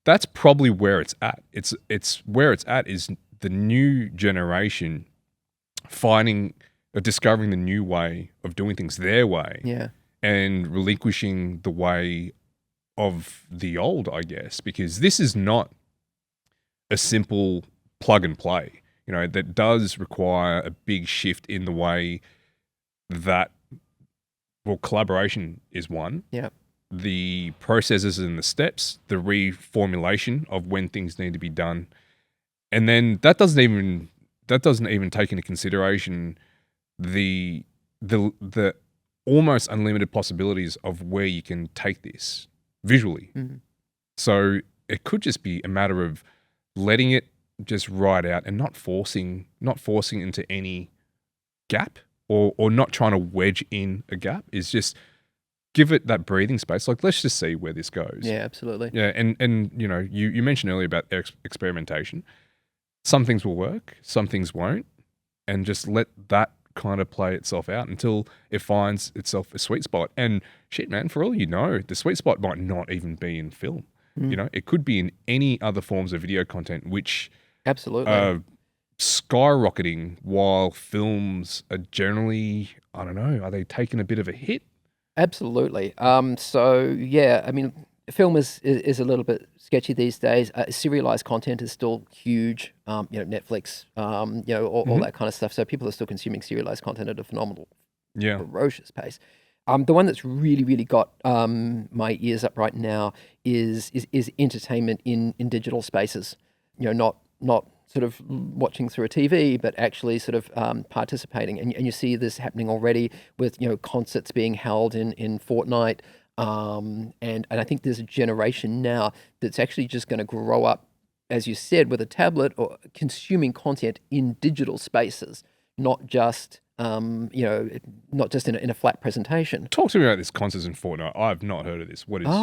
That's probably where it's at. It's where it's at is the new generation discovering the new way of doing things their way, and relinquishing the way of the old, I guess, because this is not a simple plug and play. That does require a big shift in the way that, collaboration is one. Yeah. The processes and the steps, the reformulation of when things need to be done. And then that doesn't even take into consideration the almost unlimited possibilities of where you can take this visually. So it could just be a matter of letting it just ride out and not forcing into any gap or not trying to wedge in a gap. Is just give it that breathing space. Like, let's just see where this goes. Yeah, absolutely. Yeah. And you mentioned earlier about experimentation. Some things will work, some things won't, and just let that kind of play itself out until it finds itself a sweet spot. And shit, man, for all you know, the sweet spot might not even be in film. It could be in any other forms of video content, which absolutely are skyrocketing, while films are generally, I don't know, are they taking a bit of a hit? Absolutely. So yeah, I mean, film is a little bit sketchy these days. Serialized content is still huge. Netflix, all that kind of stuff. So people are still consuming serialized content at a phenomenal, ferocious pace. The one that's really, really got my ears up right now is entertainment in digital spaces. Not sort of watching through a TV, but actually sort of participating. And you see this happening already with concerts being held in Fortnite. And I think there's a generation now that's actually just going to grow up, as you said, with a tablet or consuming content in digital spaces, not just not just in a flat presentation. Talk to me about this concerts in Fortnite. I've not heard of this. What is? We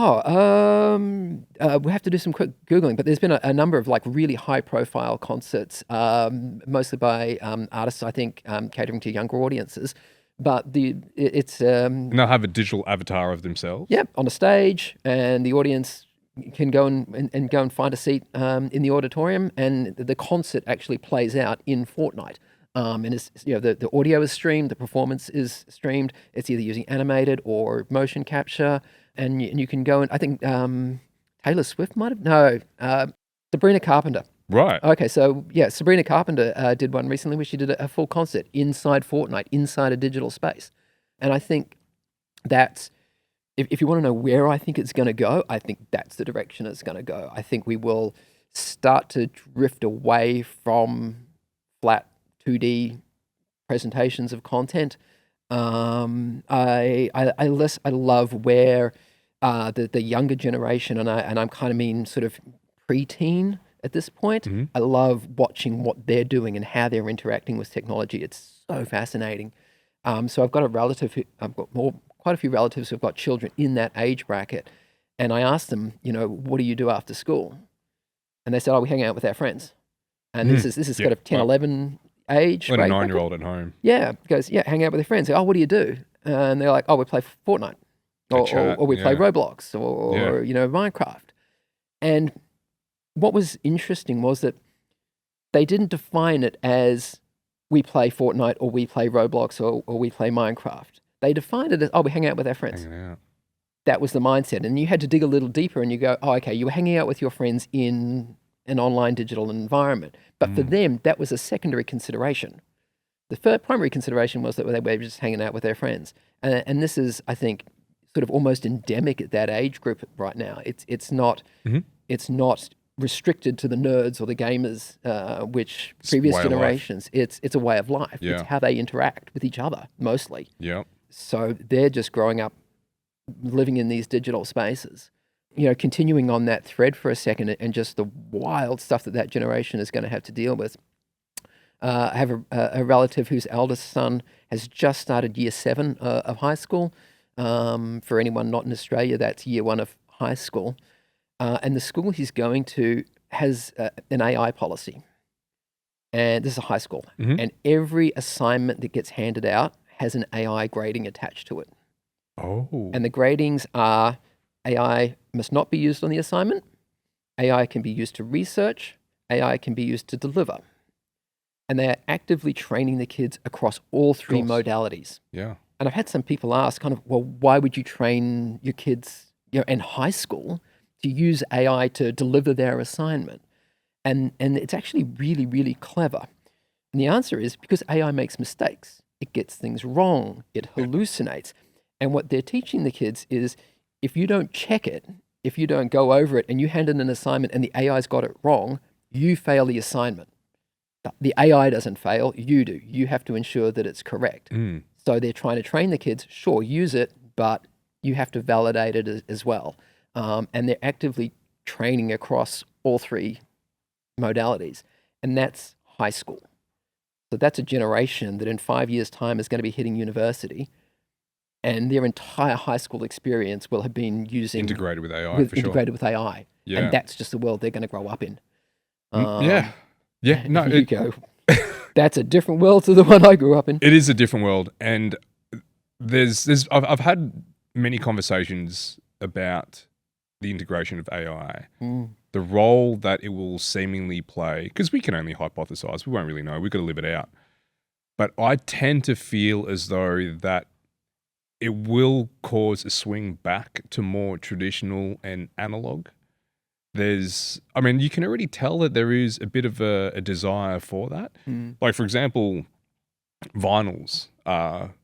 have to do some quick Googling, but there's been a number of like really high profile concerts, mostly by artists, I think, catering to younger audiences. But it's and they'll have a digital avatar of themselves. Yep, on a stage, and the audience can go and find a seat in the auditorium, and the concert actually plays out in Fortnite. And it's, the audio is streamed, the performance is streamed. It's either using animated or motion capture, and you can go and I think Taylor Swift might have Sabrina Carpenter. Right. Okay, so yeah, Sabrina Carpenter did one recently where she did a full concert inside Fortnite, inside a digital space, and I think that's if you want to know where I think it's going to go, I think that's the direction it's going to go. I think we will start to drift away from flat 2D presentations of content. I love where the younger generation, and I'm kind of mean sort of preteen at this point. Mm-hmm. I love watching what they're doing and how they're interacting with technology. It's so fascinating. So I've got quite a few relatives who've got children in that age bracket, and I asked them, what do you do after school? And they said, oh, we hang out with our friends. And this is kind of 10, 11 age. Let a 9-year-old at home. Yeah, goes, hang out with their friends. Oh, what do you do? And they're like, oh, we play Fortnite, or we play Roblox, or Minecraft. And what was interesting was that they didn't define it as we play Fortnite or we play Roblox or we play Minecraft. They defined it as, oh, we hang out with our friends. That was the mindset. And you had to dig a little deeper and you go, oh, okay, you were hanging out with your friends in an online digital environment. But for them, that was a secondary consideration. The primary consideration was that they were just hanging out with their friends. And this is, I think, sort of almost endemic at that age group right now. It's not restricted to the nerds or the gamers, which previous generations, it's a way of life. Yeah. It's how they interact with each other, mostly. Yeah. So they're just growing up living in these digital spaces. Continuing on that thread for a second and just the wild stuff that generation is going to have to deal with. I have a relative whose eldest son has just started year 7 of high school. For anyone not in Australia, that's year 1 of high school. And the school he's going to has an AI policy. And this is a high school. Mm-hmm. And every assignment that gets handed out has an AI grading attached to it. Oh. And the gradings are AI must not be used on the assignment. AI can be used to research. AI can be used to deliver. And they are actively training the kids across all 3 modalities. Yeah. And I've had some people ask kind of, well, why would you train your kids in high school to use AI to deliver their assignment? And it's actually really, really clever. And the answer is because AI makes mistakes. It gets things wrong. It hallucinates. And what they're teaching the kids is if you don't check it, if you don't go over it and you hand in an assignment and the AI's got it wrong, you fail the assignment. The AI doesn't fail, you do. You have to ensure that it's correct. So they're trying to train the kids, sure, use it, but you have to validate it as well. And they're actively training across all 3 modalities. And that's high school. So that's a generation that in 5 years' time is going to be hitting university. And their entire high school experience will have been using... Integrated with AI, for sure. Integrated with AI. Yeah. And that's just the world they're going to grow up in. Yeah. No, you go. That's a different world to the one I grew up in. It is a different world, and I've had many conversations about the integration of AI, the role that it will seemingly play. Because we can only hypothesize, we won't really know. We've got to live it out. But I tend to feel as though that it will cause a swing back to more traditional and analog. You can already tell that there is a bit of a desire for that. Like, for example, vinyls are,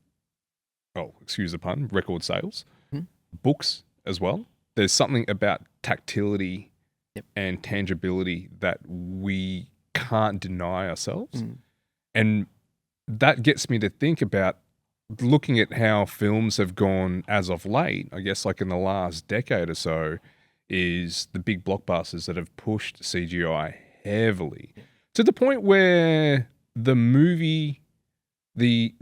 excuse the pun, record sales, books as well. There's something about tactility and tangibility that we can't deny ourselves. And that gets me to think about looking at how films have gone as of late, I guess like in the last decade or so, is the big blockbusters that have pushed CGI heavily to the point where the movie, the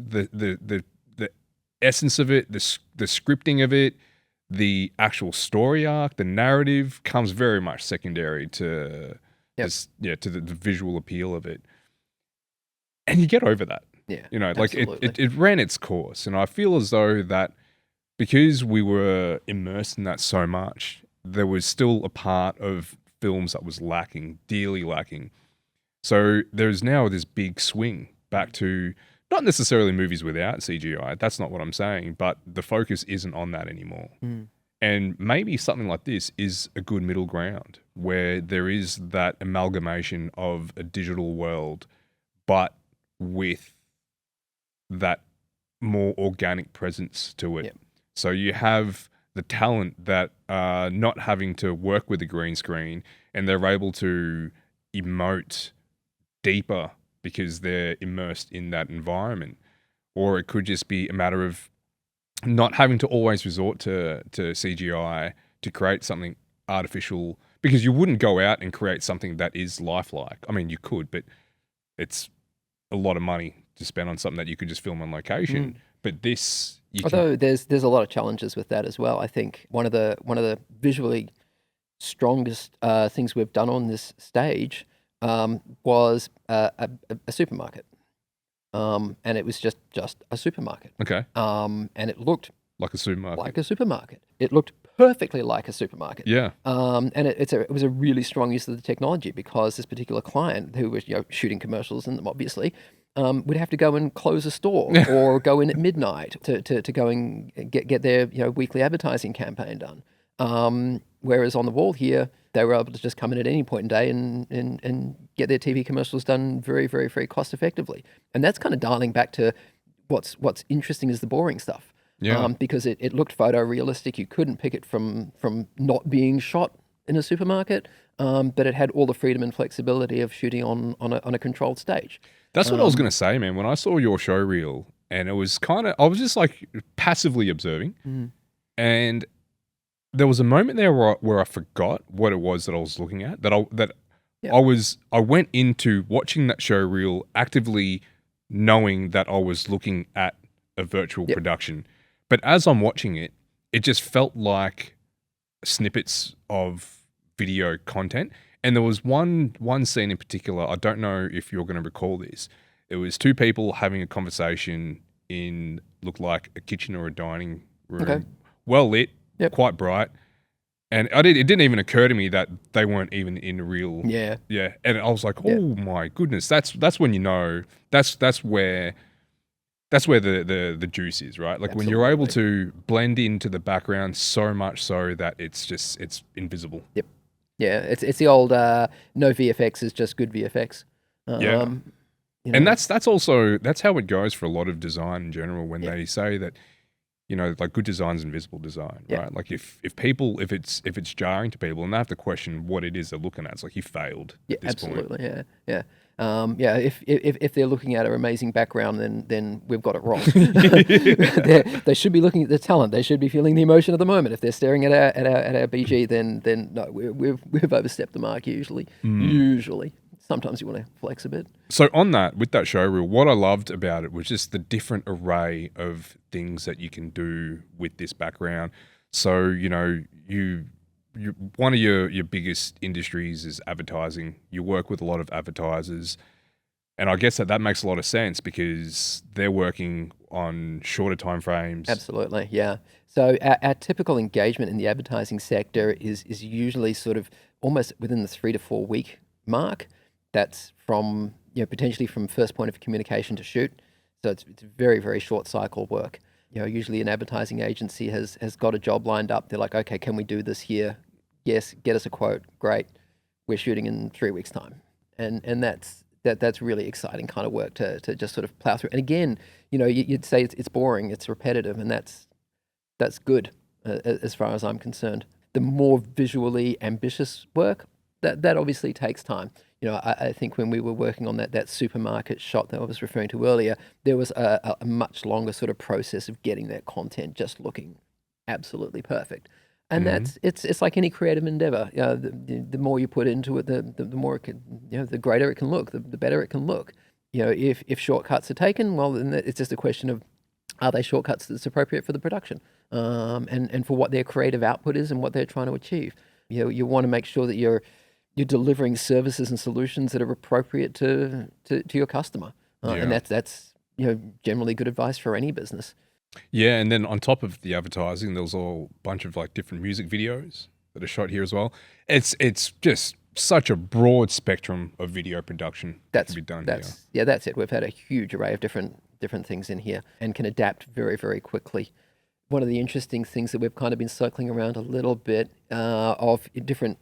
essence of it, the scripting of it, the actual story arc, the narrative comes very much secondary to the visual appeal of it. And you get over that. Yeah, like it ran its course. And I feel as though that because we were immersed in that so much, there was still a part of films that was lacking, dearly lacking. So there's now this big swing back to not necessarily movies without CGI. That's not what I'm saying, but the focus isn't on that anymore. And maybe something like this is a good middle ground where there is that amalgamation of a digital world, but with that more organic presence to it. Yep. So you have the talent that are not having to work with a green screen, and they're able to emote deeper because they're immersed in that environment. Or it could just be a matter of not having to always resort to CGI to create something artificial, because you wouldn't go out and create something that is lifelike. I mean, you could, but it's a lot of money to spend on something that you could just film on location. But this, Although there's a lot of challenges with that as well. I think one of the visually strongest things we've done on this stage was a supermarket, and it was just a supermarket. Okay. And it looked Like a supermarket. like a supermarket. It looked perfectly like a supermarket. Yeah. And it was a really strong use of the technology, because this particular client, who was shooting commercials and obviously would have to go and close a store or go in at midnight to go and get their weekly advertising campaign done. Whereas on the wall here, they were able to just come in at any point in day and get their TV commercials done very, very, very cost effectively. And that's kind of dialing back to what's interesting is the boring stuff. Yeah. Because it looked photorealistic. You couldn't pick it from not being shot in a supermarket, but it had all the freedom and flexibility of shooting on a controlled stage. That's what I was going to say, man. When I saw your show reel, and it was I was just like passively observing, and there was a moment there where I forgot what it was that I was looking at. I went into watching that show reel actively knowing that I was looking at a virtual production. But as I'm watching it, it just felt like snippets of video content. And there was one scene in particular, I don't know if you're going to recall this. It was two people having a conversation in, looked like a kitchen or a dining room. Okay. Well lit, quite bright. And it didn't even occur to me that they weren't even in real. Yeah. Yeah. And I was like, oh my goodness, that's when you know, that's where the juice is, right? Like when you're able to blend into the background so much so that it's invisible. Yep. Yeah, it's the old no VFX is just good VFX. And that's how it goes for a lot of design in general when they say that, like good design is invisible design, right? Like if it's jarring to people and they have to question what it is they're looking at, it's like you failed at this point. Absolutely, yeah. If they're looking at an amazing background, then we've got it wrong. They should be looking at the talent. They should be feeling the emotion of the moment. If they're staring at our BG, then no, we've overstepped the mark usually. Usually, sometimes you want to flex a bit. So on that, with that show reel, what I loved about it was just the different array of things that you can do with this background. So one of your biggest industries is advertising. You work with a lot of advertisers, and I guess that makes a lot of sense because they're working on shorter time frames. Absolutely, yeah. So our typical engagement in the advertising sector is usually sort of almost within the 3 to 4 week mark. That's from potentially from first point of communication to shoot. So it's very, very short cycle work. Usually an advertising agency has got a job lined up. They're like, okay, can we do this here? Yes, get us a quote. Great. We're shooting in 3 weeks' time. And that's really exciting kind of work to just sort of plow through. And again, you'd say it's boring, it's repetitive, and that's good as far as I'm concerned. The more visually ambitious work, that obviously takes time. I think when we were working on that supermarket shot that I was referring to earlier, there was a much longer sort of process of getting that content just looking absolutely perfect. And it's like any creative endeavor. The more you put into it, the more it can, the greater it can look, the better it can look. If shortcuts are taken, well, then it's just a question of, are they shortcuts that's appropriate for the production, and for what their creative output is and what they're trying to achieve. You want to make sure that you're delivering services and solutions that are appropriate to your customer, and that's generally good advice for any business. Yeah, and then on top of the advertising, there was a bunch of like different music videos that are shot here as well. It's just such a broad spectrum of video production that can be done here. That's it. We've had a huge array of different things in here and can adapt very, very quickly. One of the interesting things that we've kind of been circling around a little bit of different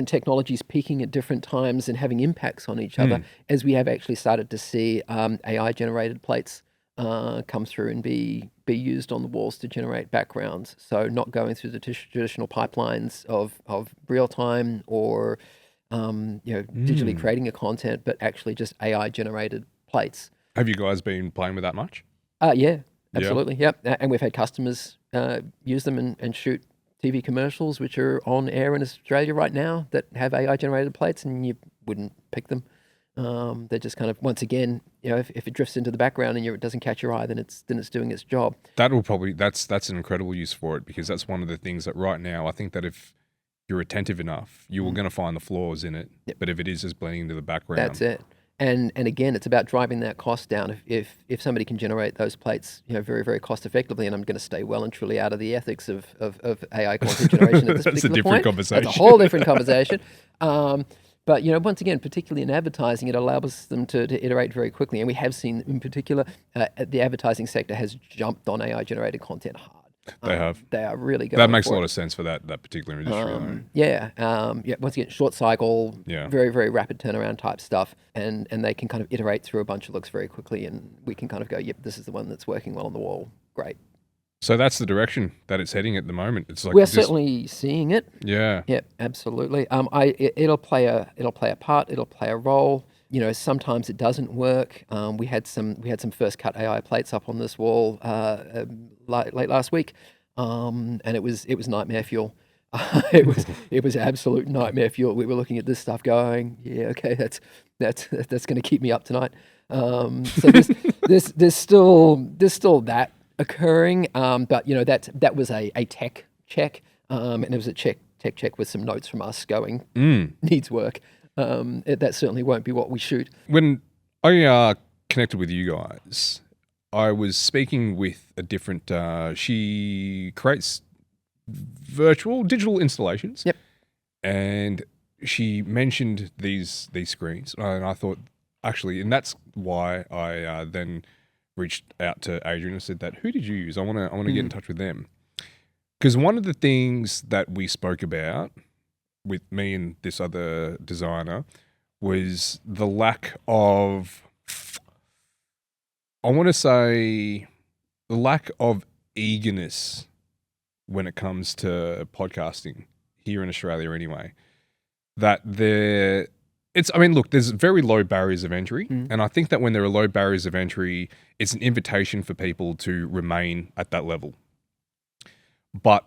technologies peaking at different times and having impacts on each other, as we have actually started to see AI generated plates come through and be used on the walls to generate backgrounds. So not going through the traditional pipelines of real time or digitally creating a content, but actually just AI generated plates. Have you guys been playing with that much? Yeah, absolutely. Yep. And we've had customers use them and shoot TV commercials, which are on air in Australia right now, that have AI generated plates, and you wouldn't pick them. They're just kind of, once again, if it drifts into the background and it doesn't catch your eye, then it's doing its job. That's an incredible use for it, because that's one of the things that right now, I think that if you're attentive enough, you are going to find the flaws in it. Yep. But if it is just blending into the background, that's it. And again, it's about driving that cost down. If somebody can generate those plates, very, very cost effectively, and I'm going to stay well and truly out of the ethics of AI content generation at this that's a different point. Conversation. That's a whole different conversation. But once again, particularly in advertising, it allows them to iterate very quickly. And we have seen, in particular, the advertising sector has jumped on AI generated content hard. They have. They are really going. That makes a lot of sense for that particular industry. Once again, short cycle, very, very rapid turnaround type stuff, and they can kind of iterate through a bunch of looks very quickly, and we can kind of go, yep, this is the one that's working well on the wall. Great. So that's the direction that it's heading at the moment. It's like we're certainly seeing it. Yeah. Yep, absolutely. It'll play a part. It'll play a role. Sometimes it doesn't work. We had some first cut AI plates up on this wall late last week, and it was nightmare fuel. It was absolute nightmare fuel. We were looking at this stuff going, yeah, okay, that's going to keep me up tonight. So there's still that occurring, but that was a tech check, and it was a tech check with some notes from us going needs work. That certainly won't be what we shoot. When I connected with you guys, I was speaking with a different. She creates virtual digital installations. Yep. And she mentioned these screens, and I thought actually, and that's why I then reached out to Adrian and said that, who did you use? I want to get in touch with them, because one of the things that we spoke about with me and this other designer was the lack of, I want to say, the lack of eagerness when it comes to podcasting here in Australia anyway. That there's very low barriers of entry. And I think that when there are low barriers of entry, it's an invitation for people to remain at that level. But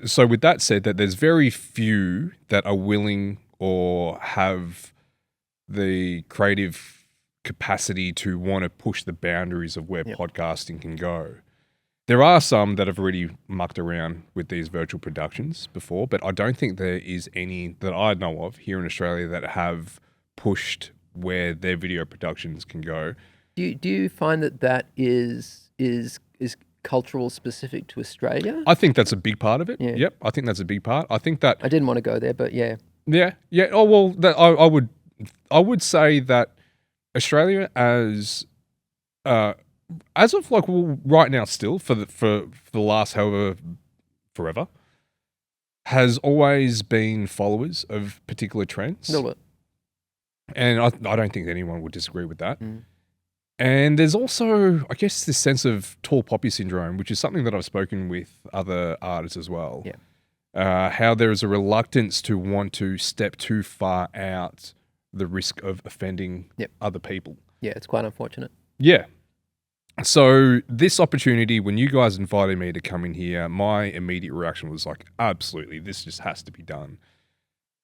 so with that said, that there's very few that are willing or have the creative capacity to want to push the boundaries of where podcasting can go. There are some that have already mucked around with these virtual productions before, but I don't think there is any that I know of here in Australia that have pushed where their video productions can go. Do you find that is cultural specific to Australia? I think that's a big part of it. Yeah. Yep, I think that's a big part. I think that I didn't want to go there, but yeah. Yeah. Oh well, I would say that Australia as of right now, still for the last forever, has always been followers of particular trends. No, and I don't think anyone would disagree with that. And there's also, I guess, this sense of tall poppy syndrome, which is something that I've spoken with other artists as well. Yeah. How there is a reluctance to want to step too far out the risk of offending other people. Yeah, it's quite unfortunate. Yeah. So this opportunity, when you guys invited me to come in here, my immediate reaction was like, absolutely, this just has to be done.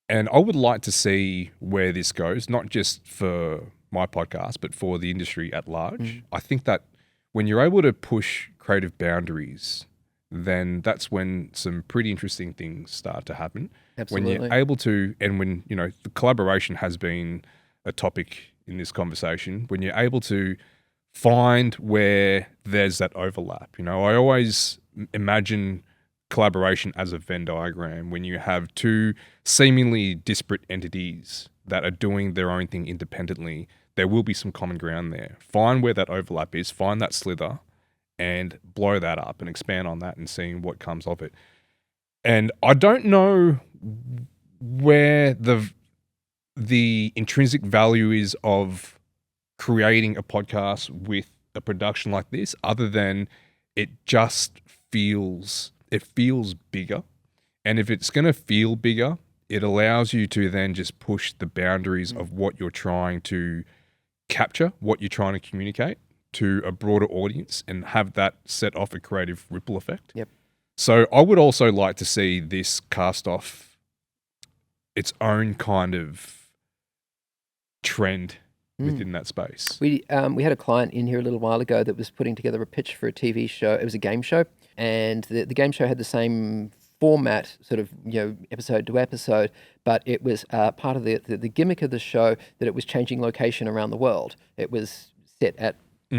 And I would like to see where this goes, not just for my podcast, but for the industry at large. I think that when you're able to push creative boundaries, then that's when some pretty interesting things start to happen. Absolutely. When you're able to, and when, the collaboration has been a topic in this conversation, when you're able to find where there's that overlap. I always imagine collaboration as a Venn diagram, when you have two seemingly disparate entities that are doing their own thing independently, there will be some common ground there. Find where that overlap is, find that slither, and blow that up and expand on that and seeing what comes of it. And I don't know where the intrinsic value is of creating a podcast with a production like this, other than it just feels bigger. And if it's going to feel bigger, it allows you to then just push the boundaries of what you're trying to capture, what you're trying to communicate to a broader audience, and have that set off a creative ripple effect. Yep. So I would also like to see this cast off its own kind of trend within that space. We had a client in here a little while ago that was putting together a pitch for a TV show. It was a game show, and the game show had the same format, sort of, episode to episode, but it was part of the gimmick of the show that it was changing location around the world. It was set at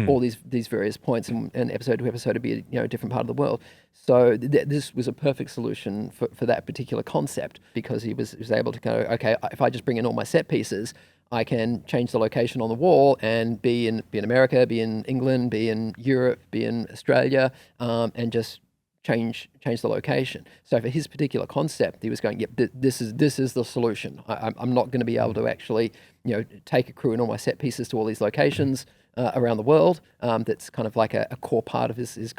all these various points, and episode to episode would be a different part of the world. So this was a perfect solution for that particular concept, because he was able to go, okay, if I just bring in all my set pieces, I can change the location on the wall and be in America, be in England, be in Europe, be in Australia, and just change the location. So for his particular concept, he was going, yep, this is the solution. I'm not going to be able to actually take a crew and all my set pieces to all these locations around the world. That's kind of like a core part of his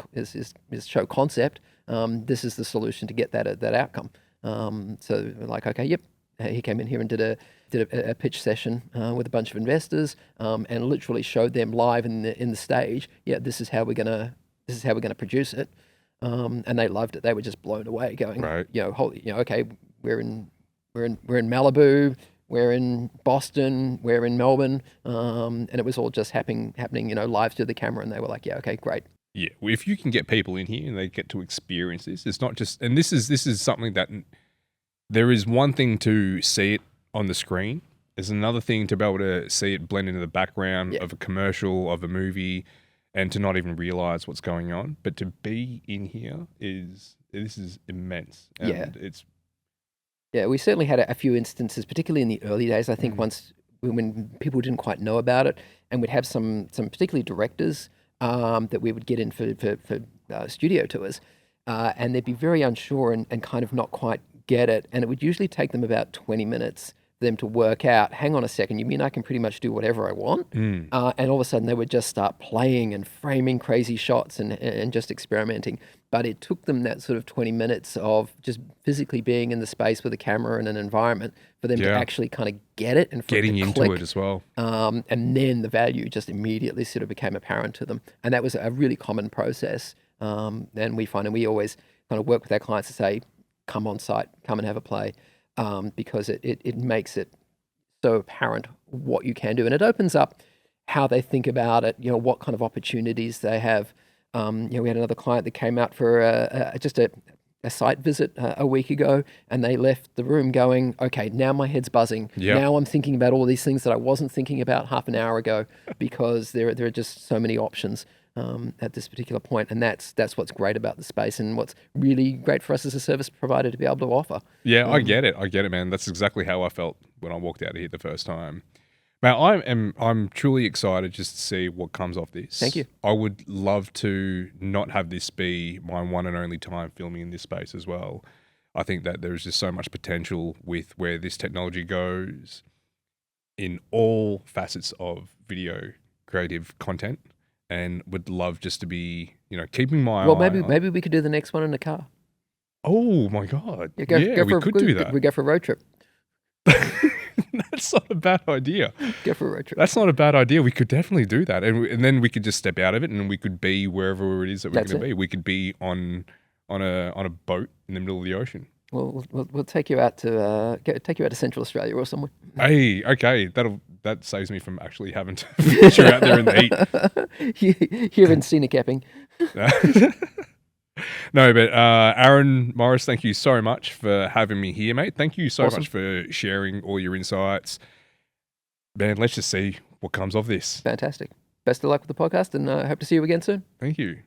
show concept. This is the solution to get that outcome. So we're like, okay, yep. He came in here and did a pitch session with a bunch of investors, and literally showed them live in the stage. Yeah, this is how we're gonna produce it, and they loved it. They were just blown away, going, Right. Okay, we're in Malibu, we're in Boston, we're in Melbourne, and it was all just happening, live through the camera, and they were like, yeah, okay, great. Yeah, well, if you can get people in here and they get to experience this, it's not just, and this is something that there is one thing to see it on the screen. There's another thing to be able to see it blend into the background of a commercial, of a movie, and to not even realize what's going on. But to be in here this is immense. And we certainly had a few instances, particularly in the early days. I think once when people didn't quite know about it, and we'd have some particularly directors that we would get in for studio tours, and they'd be very unsure and kind of not quite get it, and it would usually take them about 20 minutes for them to work out, hang on a second, you mean I can pretty much do whatever I want? And all of a sudden they would just start playing and framing crazy shots and just experimenting. But it took them that sort of 20 minutes of just physically being in the space with a camera and an environment for them to actually kind of get it and for getting it to into click. it as well. And then the value just immediately sort of became apparent to them. And that was a really common process. And we find, and we always kind of work with our clients to say, come on site, come and have a play, because it makes it so apparent what you can do. And it opens up how they think about it, what kind of opportunities they have. We had another client that came out for just a site visit a week ago, and they left the room going, okay, now my head's buzzing. Yep. Now I'm thinking about all these things that I wasn't thinking about half an hour ago, because there are just so many options at this particular point. And that's what's great about the space, and what's really great for us as a service provider to be able to offer. Yeah, I get it, man. That's exactly how I felt when I walked out of here the first time. Man, I'm truly excited just to see what comes off this. Thank you. I would love to not have this be my one and only time filming in this space as well. I think that there's just so much potential with where this technology goes in all facets of video creative content, and would love just to be, keeping my eye on. Maybe we could do the next one in a car. Oh my God. We could do that. We go for a road trip. That's not a bad idea. Go for a road trip. That's not a bad idea. We could definitely do that. And then we could just step out of it, and we could be wherever it is that we're going to be. We could be on a boat in the middle of the ocean. We'll take you out to Central Australia or somewhere. Hey, okay. That saves me from actually having to venture out there in the heat. Here in scenic Epping. No, but Ahren Morris, thank you so much for having me here, mate. Thank you so much for sharing all your insights. Man, let's just see what comes of this. Fantastic. Best of luck with the podcast, and I hope to see you again soon. Thank you.